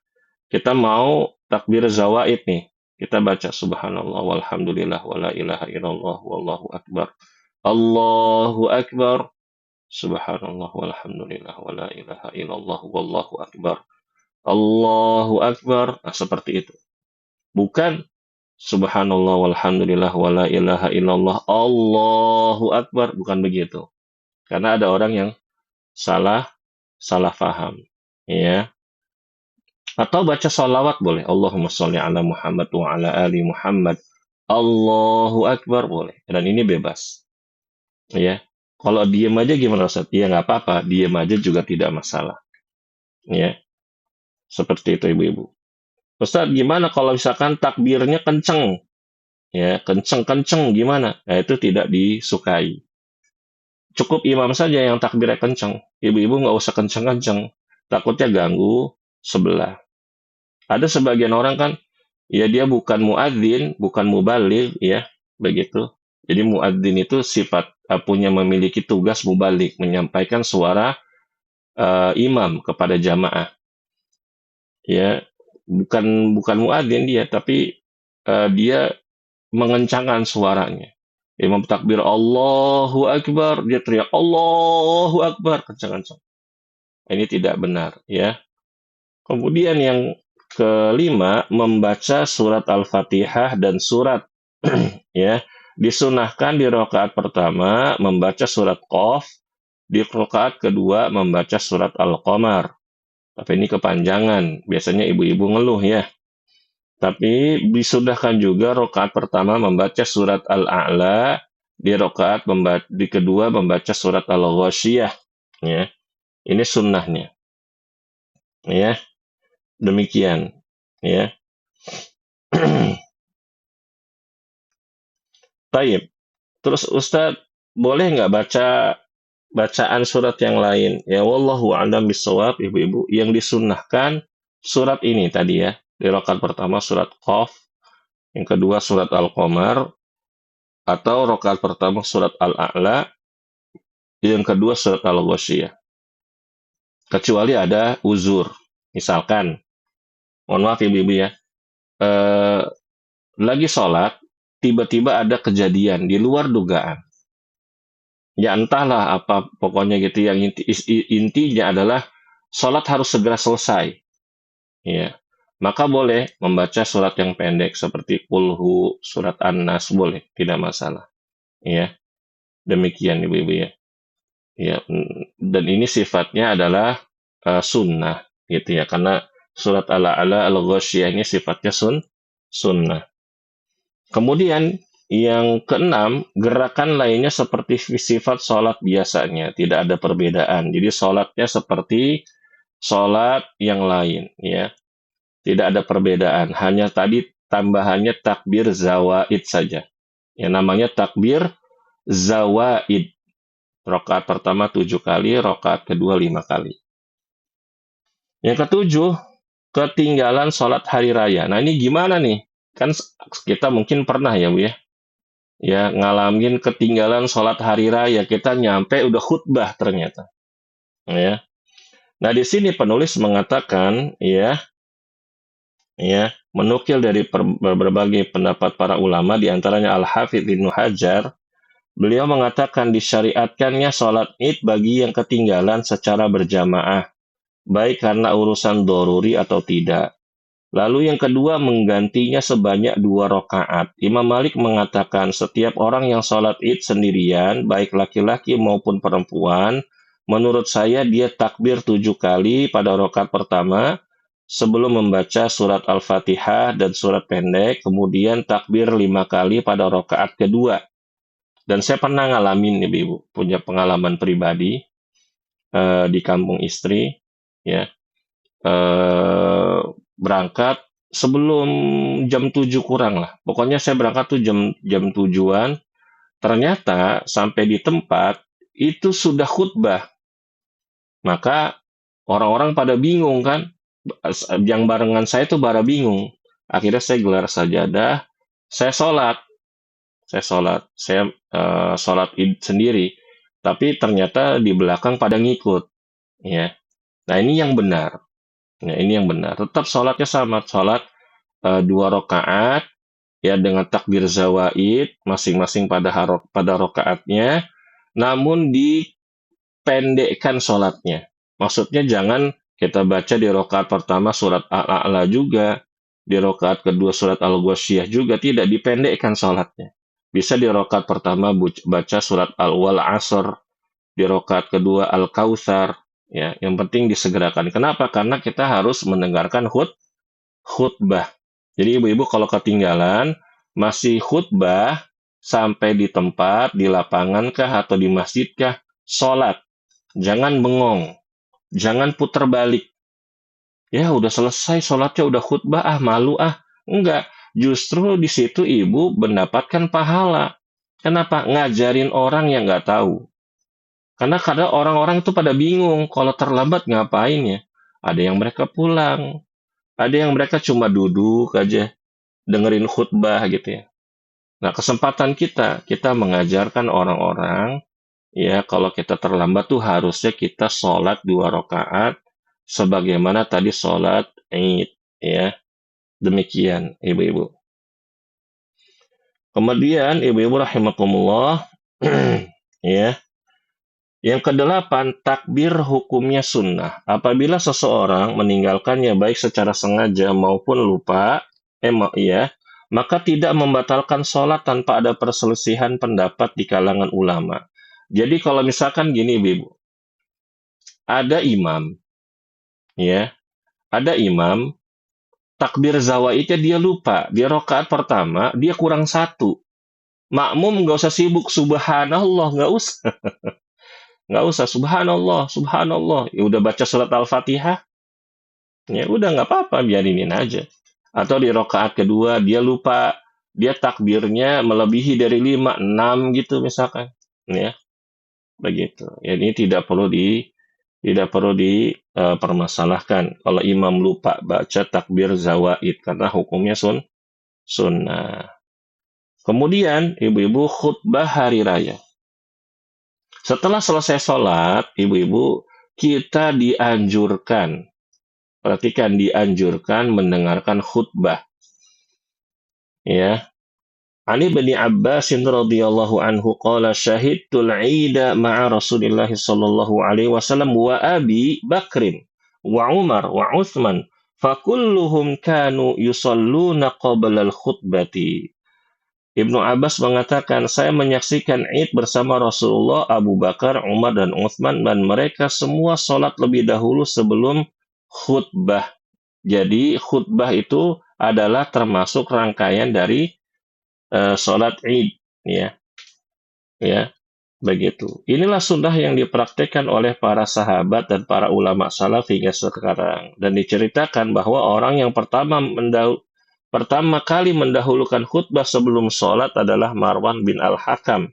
kita mau takbir zawaid nih. Kita baca subhanallah walhamdulillah wala ilaha illallah wallahu akbar. Allahu akbar. Subhanallah walhamdulillah wala ilaha illallah wallahu akbar. Allahu akbar. Nah, seperti itu. Bukan subhanallah walhamdulillah wala ilaha illallah Allahu akbar, bukan begitu. Karena ada orang yang salah salah paham, ya. Atau baca salawat boleh. Allahumma sholli ala Muhammad wa ala ali Muhammad. Allahu akbar boleh. Dan ini bebas, ya. Kalau diem aja gimana Ustaz? Ya nggak apa-apa, diem aja juga tidak masalah, ya. Seperti itu ibu-ibu. Ustaz, gimana kalau misalkan takbirnya kenceng? Ya, kenceng-kenceng gimana? Nah, itu tidak disukai. Cukup imam saja yang takbirnya kenceng. Ibu-ibu nggak usah kenceng-kenceng. Takutnya ganggu sebelah. Ada sebagian orang kan, ya dia bukan muadzin, bukan mubaligh, ya, begitu. Jadi muadzin itu sifat punya memiliki tugas mubaligh, menyampaikan suara imam kepada jamaah. Ya, bukan muadzin dia, tapi dia mengencangkan suaranya. Imam takbir Allahu Akbar, dia teriak Allahu Akbar, kencang-kencang. Ini tidak benar, ya. Kemudian yang kelima, membaca surat Al-Fatihah dan surat, ya. Disunahkan di rakaat pertama membaca surat Qaf, di rakaat kedua membaca surat Al-Qamar. Tapi ini kepanjangan, biasanya ibu-ibu ngeluh, ya. Tapi disudahkan juga rakaat pertama membaca surat Al-A'la, di rakaat di kedua membaca surat Al-Ghasyiyah, ya. Ini sunnahnya. Ya, demikian, ya. Taib. Terus Ustadz, boleh nggak baca bacaan surat yang lain? Ya, wallahu a'lam bishawab, ibu-ibu. Yang disunnahkan surat ini tadi, ya. Di rakaat pertama surat Qaf, yang kedua surat Al-Qamar, atau rakaat pertama surat Al-A'la, yang kedua surat Al-Ghasyiyah. Kecuali ada uzur. Misalkan, mohon maaf ibu-ibu ya, lagi sholat, tiba-tiba ada kejadian di luar dugaan. Ya entahlah apa, pokoknya gitu, yang intinya adalah sholat harus segera selesai. Ya. Maka boleh membaca surat yang pendek seperti Qulhu, surat An-Nas, boleh, tidak masalah. Ya, demikian ibu-ibu ya. Ya, dan ini sifatnya adalah sunnah, gitu ya, karena surat Al-A'la, Al-Ghasyiyah ini sifatnya sunnah. Kemudian yang keenam, gerakan lainnya seperti sifat sholat biasanya, tidak ada perbedaan. Jadi sholatnya seperti sholat yang lain, ya. Tidak ada perbedaan, hanya tadi tambahannya takbir zawaid saja. Yang namanya takbir zawaid. Rakaat pertama 7 kali, rakaat kedua 5 kali. Yang ketujuh, ketinggalan sholat hari raya. Nah ini gimana nih? Kan kita mungkin pernah ya Bu ya. Ya ngalamin ketinggalan sholat hari raya. Kita nyampe udah khutbah ternyata. Ya. Nah di sini penulis mengatakan ya, ya, menukil dari berbagai pendapat para ulama, di antaranya Al-Hafidz Ibnu Hajar. Beliau mengatakan disyariatkannya sholat id bagi yang ketinggalan secara berjamaah, baik karena urusan doruri atau tidak. Lalu yang kedua, menggantinya sebanyak 2 rakaat. Imam Malik mengatakan setiap orang yang sholat id sendirian, baik laki-laki maupun perempuan, menurut saya dia takbir 7 kali pada rakaat pertama, sebelum membaca surat Al-Fatihah dan surat pendek, kemudian takbir 5 kali pada rakaat kedua. Dan saya pernah ngalamin, Ibu, punya pengalaman pribadi di kampung istri, ya, eh, berangkat sebelum jam 7 kurang lah. Pokoknya saya berangkat tuh jam jam 7-an. Ternyata sampai di tempat itu sudah khutbah. Maka orang-orang pada bingung kan. Yang barengan saya tuh pada bingung. Akhirnya saya gelar sajadah, saya sholat. Saya sholat id sendiri. Tapi ternyata di belakang pada ngikut. Ya. Nah ini yang benar. Nah, ini yang benar. Tetap sholatnya sama, sholat 2 rakaat ya dengan takbir zawaid masing-masing pada rakaatnya, namun dipendekkan sholatnya. Maksudnya jangan kita baca di rakaat pertama surat Al-A'la juga, di rakaat kedua surat Al-Ghasyiyah juga, tidak dipendekkan sholatnya. Bisa di rakaat pertama baca surat Al-Wal Asr, di rakaat kedua Al-Kautsar, ya, yang penting disegerakan. Kenapa? Karena kita harus mendengarkan khutbah. Jadi ibu-ibu kalau ketinggalan masih khutbah sampai di tempat, di lapangan kah atau di masjid kah, sholat. Jangan bengong, jangan putar balik. Ya udah selesai sholatnya, udah khutbah, malu Enggak, justru di situ ibu mendapatkan pahala. Kenapa? Ngajarin orang yang nggak tahu. Karena kadang orang-orang itu pada bingung, kalau terlambat ngapain ya? Ada yang mereka pulang, ada yang mereka cuma duduk aja, dengerin khutbah gitu ya. Nah, kesempatan kita mengajarkan orang-orang, ya kalau kita terlambat tuh harusnya kita sholat 2 rakaat, sebagaimana tadi sholat Id, ya. Demikian, ibu-ibu. Kemudian, ibu-ibu rahimakumullah, ya. Yang kedelapan, takbir hukumnya sunnah. Apabila seseorang meninggalkannya baik secara sengaja maupun lupa, ya, maka tidak membatalkan sholat tanpa ada perselisihan pendapat di kalangan ulama. Jadi kalau misalkan gini, Ibu, ada imam, ya, ada imam, takbir zawaidnya dia lupa, di rakaat pertama dia kurang 1. Makmum nggak usah sibuk, subhanallah, nggak usah subhanallah, subhanallah. Ya udah baca surat Al-Fatihah, ya udah nggak apa-apa, biarinin aja. Atau di rakaat kedua dia lupa, dia takbirnya melebihi dari 5, 6 gitu misalkan, ya begitu. Ya, ini tidak perlu dipermasalahkan kalau imam lupa baca takbir zawaid karena hukumnya sunnah. Kemudian ibu-ibu khutbah hari raya. Setelah selesai sholat, ibu-ibu, kita dianjurkan, perhatikan, dianjurkan mendengarkan khutbah. Ya. Ali bin Abbas radhiyallahu anhu qala syahidtul 'ida ma'a Rasulillah sallallahu alaihi wasallam wa Abi Bakrin wa Umar wa Utsman fakulluhum kanu yusalluna qabla al-khutbati. Ibnu Abbas mengatakan, saya menyaksikan Id bersama Rasulullah, Abu Bakar, Umar, dan Utsman, dan mereka semua sholat lebih dahulu sebelum khutbah. Jadi khutbah itu adalah termasuk rangkaian dari sholat Id, ya, begitu. Inilah sunnah yang dipraktikkan oleh para sahabat dan para ulama salaf hingga sekarang, dan diceritakan bahwa orang yang pertama kali mendahulukan khutbah sebelum sholat adalah Marwan bin Al-Hakam.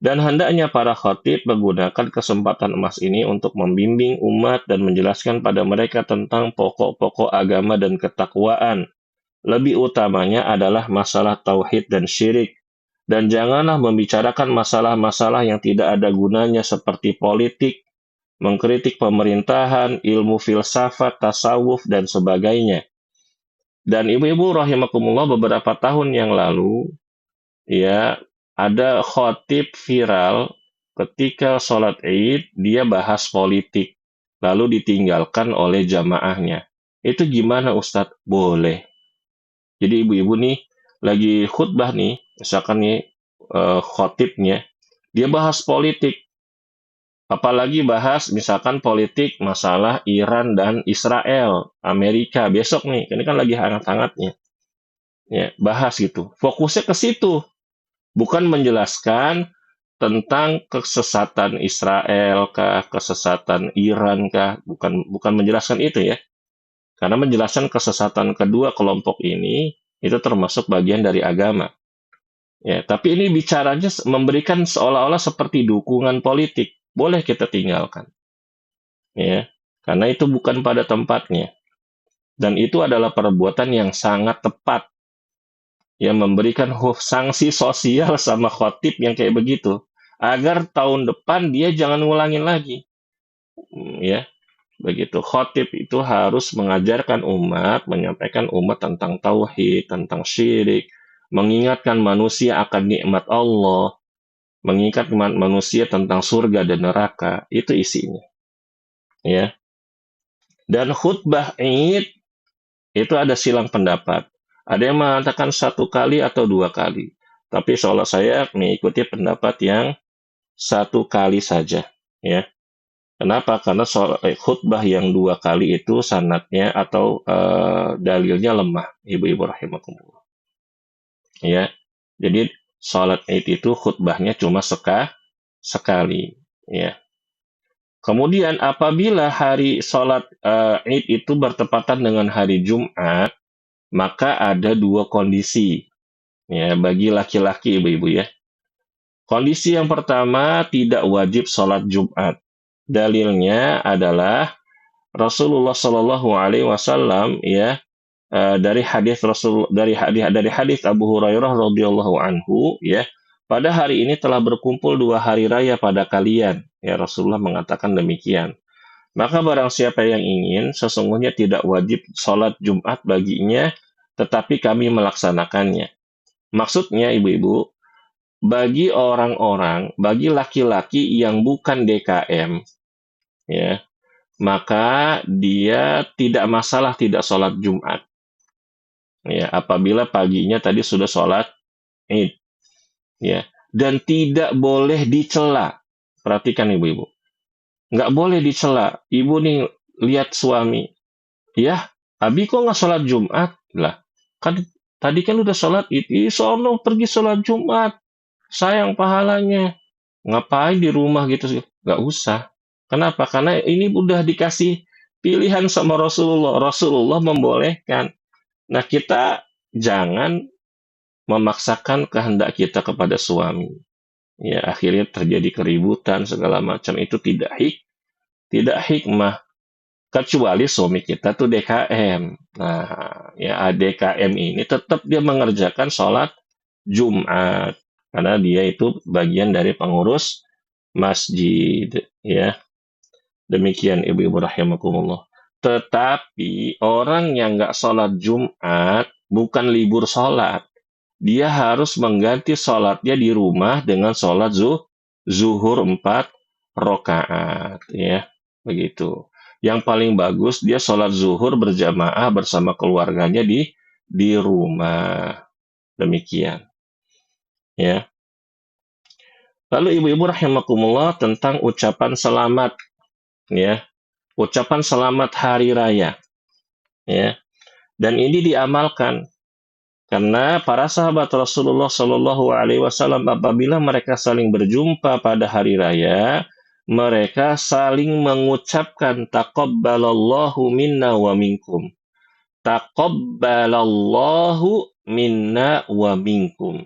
Dan hendaknya para khatib menggunakan kesempatan emas ini untuk membimbing umat dan menjelaskan pada mereka tentang pokok-pokok agama dan ketakwaan. Lebih utamanya adalah masalah tauhid dan syirik. Dan janganlah membicarakan masalah-masalah yang tidak ada gunanya seperti politik, mengkritik pemerintahan, ilmu filsafat, tasawuf, dan sebagainya. Dan ibu-ibu rahimakumullah, beberapa tahun yang lalu, ya, ada khotib viral ketika sholat Id, dia bahas politik, lalu ditinggalkan oleh jamaahnya. Itu gimana Ustadz? Boleh. Jadi ibu-ibu nih, lagi khutbah nih, misalkan nih khotibnya, dia bahas politik, apalagi bahas misalkan politik masalah Iran dan Israel, Amerika, besok nih, ini kan lagi hangat-hangatnya, ya, bahas gitu. Fokusnya ke situ, bukan menjelaskan tentang kesesatan Israel kah, kesesatan Iran kah, bukan bukan menjelaskan itu ya. Karena menjelaskan kesesatan kedua kelompok ini itu termasuk bagian dari agama. Ya, tapi ini bicaranya memberikan seolah-olah seperti dukungan politik. Boleh kita tinggalkan. Ya. Karena itu bukan pada tempatnya. Dan itu adalah perbuatan yang sangat tepat, yang memberikan sanksi sosial sama khotib yang kayak begitu, agar tahun depan dia jangan ngulangin lagi. Ya, begitu. Khotib itu harus mengajarkan umat, menyampaikan umat tentang tauhid, tentang syirik, mengingatkan manusia akan nikmat Allah, mengingatkan manusia tentang surga dan neraka. Itu isinya, ya. Dan khutbah Id itu ada silang pendapat. Ada yang mengatakan 1 kali atau 2 kali. Tapi seolah saya mengikuti pendapat yang 1 kali saja. Ya. Kenapa? Karena khutbah yang 2 kali itu sanatnya atau dalilnya lemah. Ibu-ibu rahimakumullah. Ya. Jadi sholat Id itu khutbahnya cuma sekali. Ya. Kemudian apabila hari sholat Id itu bertepatan dengan hari Jumat, maka ada 2 kondisi ya bagi laki-laki ibu-ibu ya. Kondisi yang pertama, tidak wajib sholat Jumat. Dalilnya adalah Rasulullah Shallallahu Alaihi Wasallam ya, dari hadis Rasul dari hadis Abu Hurairah radhiyallahu anhu ya, pada hari ini telah berkumpul 2 hari raya pada kalian ya, Rasulullah mengatakan demikian. Maka barang siapa yang ingin, sesungguhnya tidak wajib sholat Jumat baginya, tetapi kami melaksanakannya. Maksudnya ibu-ibu, bagi orang-orang, bagi laki-laki yang bukan DKM, ya, maka dia tidak masalah tidak sholat Jumat. Ya, apabila paginya tadi sudah sholat Id. Ya, dan tidak boleh dicela. Perhatikan ibu-ibu. Nggak boleh dicela. Ibu nih lihat suami. Ya, Abi kok nggak sholat Jumat? Lah, kan tadi kan udah sholat Id. Sono pergi sholat Jumat. Sayang pahalanya. Ngapain di rumah gitu? Nggak usah. Kenapa? Karena ini udah dikasih pilihan sama Rasulullah. Rasulullah membolehkan. Nah, kita jangan memaksakan kehendak kita kepada suami. Ya, akhirnya terjadi keributan segala macam. Itu tidak hikmah. Kecuali suami kita tuh DKM. Nah, ya DKM ini tetap dia mengerjakan sholat Jumat. Karena dia itu bagian dari pengurus masjid. Ya, demikian ibu-ibu rahimakumullah. Tetapi orang yang nggak sholat Jumat bukan libur sholat. Dia harus mengganti sholatnya di rumah dengan sholat zuhur 4 rakaat. Ya, begitu. Yang paling bagus dia sholat zuhur berjamaah bersama keluarganya di rumah. Demikian. Ya. Lalu ibu-ibu rahimakumullah tentang ucapan selamat. Ya. Ucapan selamat hari raya. Ya. Dan ini diamalkan karena para sahabat Rasulullah Shallallahu Alaihi Wasallam apabila mereka saling berjumpa pada hari raya, mereka saling mengucapkan taqabbalallahu minna wa minkum. Taqabbalallahu minna wa minkum.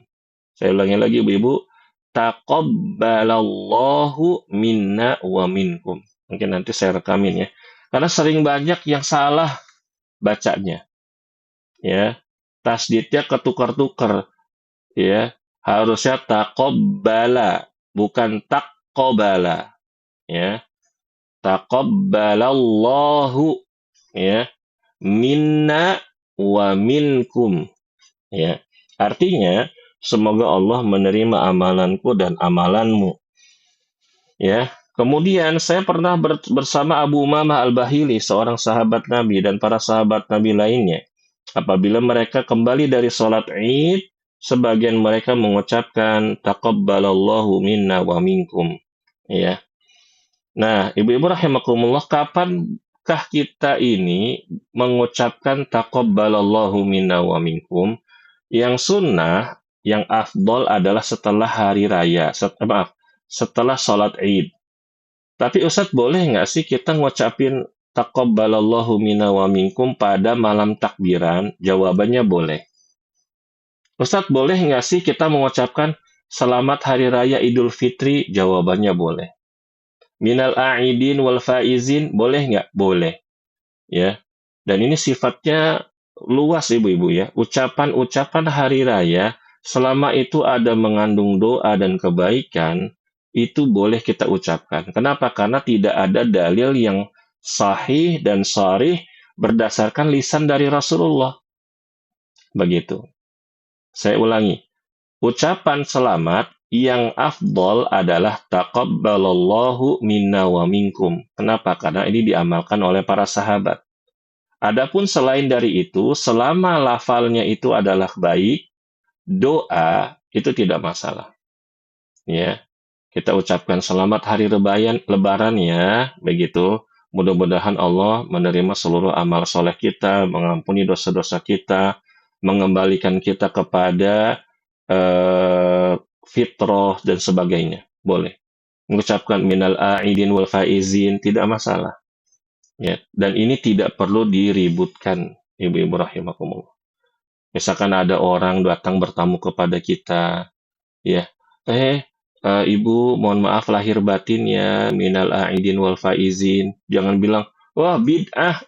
Saya ulangi lagi ibu-ibu. Taqabbalallahu minna wa minkum. Mungkin nanti saya rekamin ya. Karena sering banyak yang salah bacanya. Ya. Tasdidnya ketukar-tukar. Ya. Harusnya taqabbala, bukan taqabbala. Ya. Taqabbalallahu ya. Minna wa minkum. Ya. Artinya, semoga Allah menerima amalanku dan amalanmu. Ya. Kemudian saya pernah bersama Abu Umamah Al-Bahili, seorang sahabat Nabi dan para sahabat Nabi lainnya. Apabila mereka kembali dari sholat Id, sebagian mereka mengucapkan taqabbalallahu minna wa minkum. Ya. Nah, ibu-ibu rahimakumullah, kapankah kita ini mengucapkan taqabbalallahu minna wa minkum? Yang sunnah, yang afdol adalah setelah hari raya, setelah sholat Id. Tapi Ustadz, boleh nggak sih kita ngucapin taqabbalallahu minna wa minkum pada malam takbiran? Jawabannya boleh. Ustadz, boleh nggak sih kita mengucapkan selamat hari raya Idul Fitri? Jawabannya boleh. Minal a'idin wal faizin, boleh nggak? Boleh. Ya. Dan ini sifatnya luas ibu-ibu ya. Ucapan-ucapan hari raya, selama itu ada mengandung doa dan kebaikan, itu boleh kita ucapkan. Kenapa? Karena tidak ada dalil yang sahih dan sharih berdasarkan lisan dari Rasulullah. Begitu. Saya ulangi. Ucapan selamat yang afdol adalah taqabbalallahu minna wa minkum. Kenapa? Karena ini diamalkan oleh para sahabat. Adapun selain dari itu, selama lafalnya itu adalah baik, doa itu tidak masalah. Ya, kita ucapkan selamat hari lebaran ya, begitu. Mudah-mudahan Allah menerima seluruh amal soleh kita, mengampuni dosa-dosa kita, mengembalikan kita kepada fitrah dan sebagainya. Boleh. Mengucapkan minal a'idin wal faizin, tidak masalah. Ya, dan ini tidak perlu diributkan, ibu-ibu rahimakumullah. Misalkan ada orang datang bertamu kepada kita, ya, ibu, mohon maaf lahir batin ya, minal a'idin wal faizin. Jangan bilang, wah bid'ah,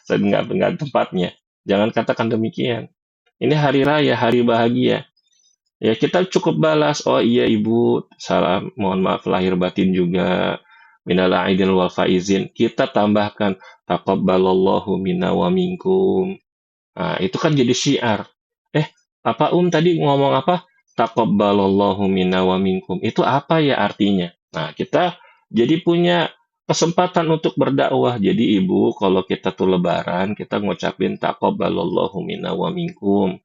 saya nggak tempatnya. Jangan katakan demikian. Ini hari raya, hari bahagia. Ya, kita cukup balas, oh iya ibu, salam, mohon maaf lahir batin juga, minal aidin wal faizin. Kita tambahkan, taqabbalallahu minna wa minkum. Nah, itu kan jadi syiar. Apa tadi ngomong apa? Taqabbalallahu minna wa minkum. Itu apa ya artinya? Nah, kita jadi punya kesempatan untuk berdakwah. Jadi ibu, kalau kita tuh lebaran, kita ngucapin taqabbalallahu minna wa minkum.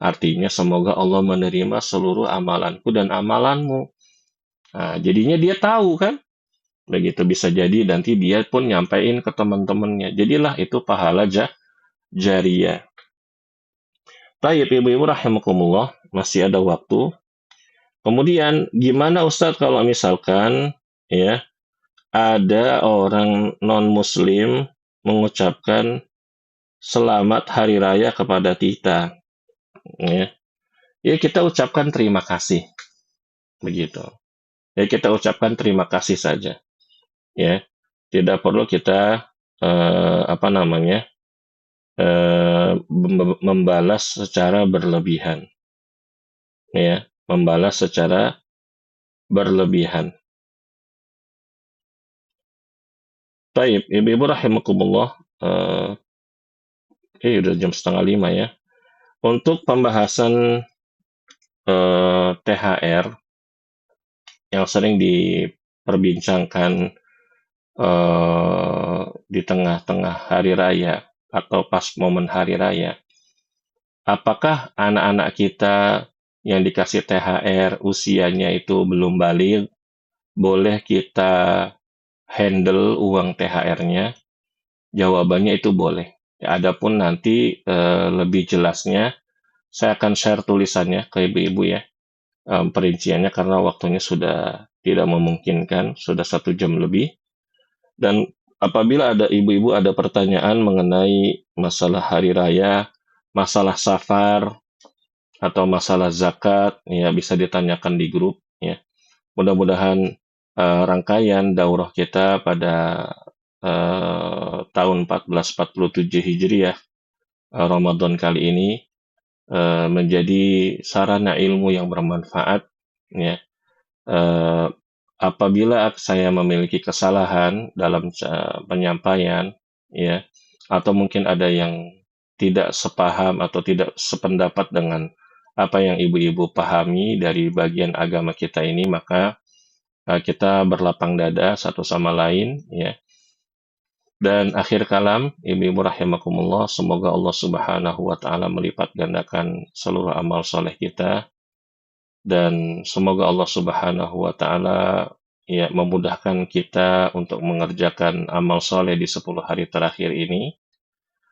Artinya semoga Allah menerima seluruh amalanku dan amalanmu. Nah, jadinya dia tahu kan? Begitu bisa jadi nanti dia pun nyampein ke teman-temannya. Jadilah itu pahala jariyah. Baik, ibu-ibu rahimakumullah, masih ada waktu. Kemudian gimana Ustadz kalau misalkan ya ada orang non-muslim mengucapkan selamat hari raya kepada kita, ya. Ya kita ucapkan terima kasih, begitu. Ya kita ucapkan terima kasih saja, ya. Tidak perlu kita apa namanya membalas secara berlebihan, ya. Membalas secara berlebihan. Baik, ibu-ibu rahimakumullah, udah jam 4:30 ya. Untuk pembahasan THR yang sering diperbincangkan di tengah-tengah hari raya atau pas momen hari raya, apakah anak-anak kita yang dikasih THR usianya itu belum balik, boleh kita handle uang THR-nya? Jawabannya itu boleh. Ya, adapun nanti lebih jelasnya, saya akan share tulisannya ke ibu-ibu ya, perinciannya karena waktunya sudah tidak memungkinkan, sudah 1 jam lebih. Dan apabila ada ibu-ibu ada pertanyaan mengenai masalah hari raya, masalah safar, atau masalah zakat, ya bisa ditanyakan di grup. Ya. Mudah-mudahan rangkaian daurah kita pada tahun 1447 Hijriah, Ramadan kali ini, menjadi sarana ilmu yang bermanfaat. Ya. Apabila saya memiliki kesalahan dalam penyampaian, ya, atau mungkin ada yang tidak sepaham atau tidak sependapat dengan apa yang ibu-ibu pahami dari bagian agama kita ini, maka kita berlapang dada satu sama lain, ya. Dan akhir kalam, ibu-ibu rahimakumullah, semoga Allah Subhanahu wa taala melipat gandakan seluruh amal soleh kita, dan semoga Allah Subhanahu wa taala ya memudahkan kita untuk mengerjakan amal soleh di 10 hari terakhir ini.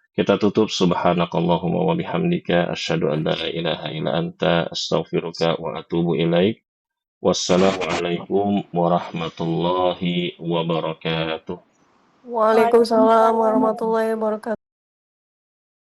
Kita tutup subhanakallahumma wa bihamdika asyhadu an la ilaha illa anta astaghfiruka wa atubu ilaik. Wassalamualaikum warahmatullahi wabarakatuh. Waalaikumsalam Waalaikumsalam. warahmatullahi wabarakatuh.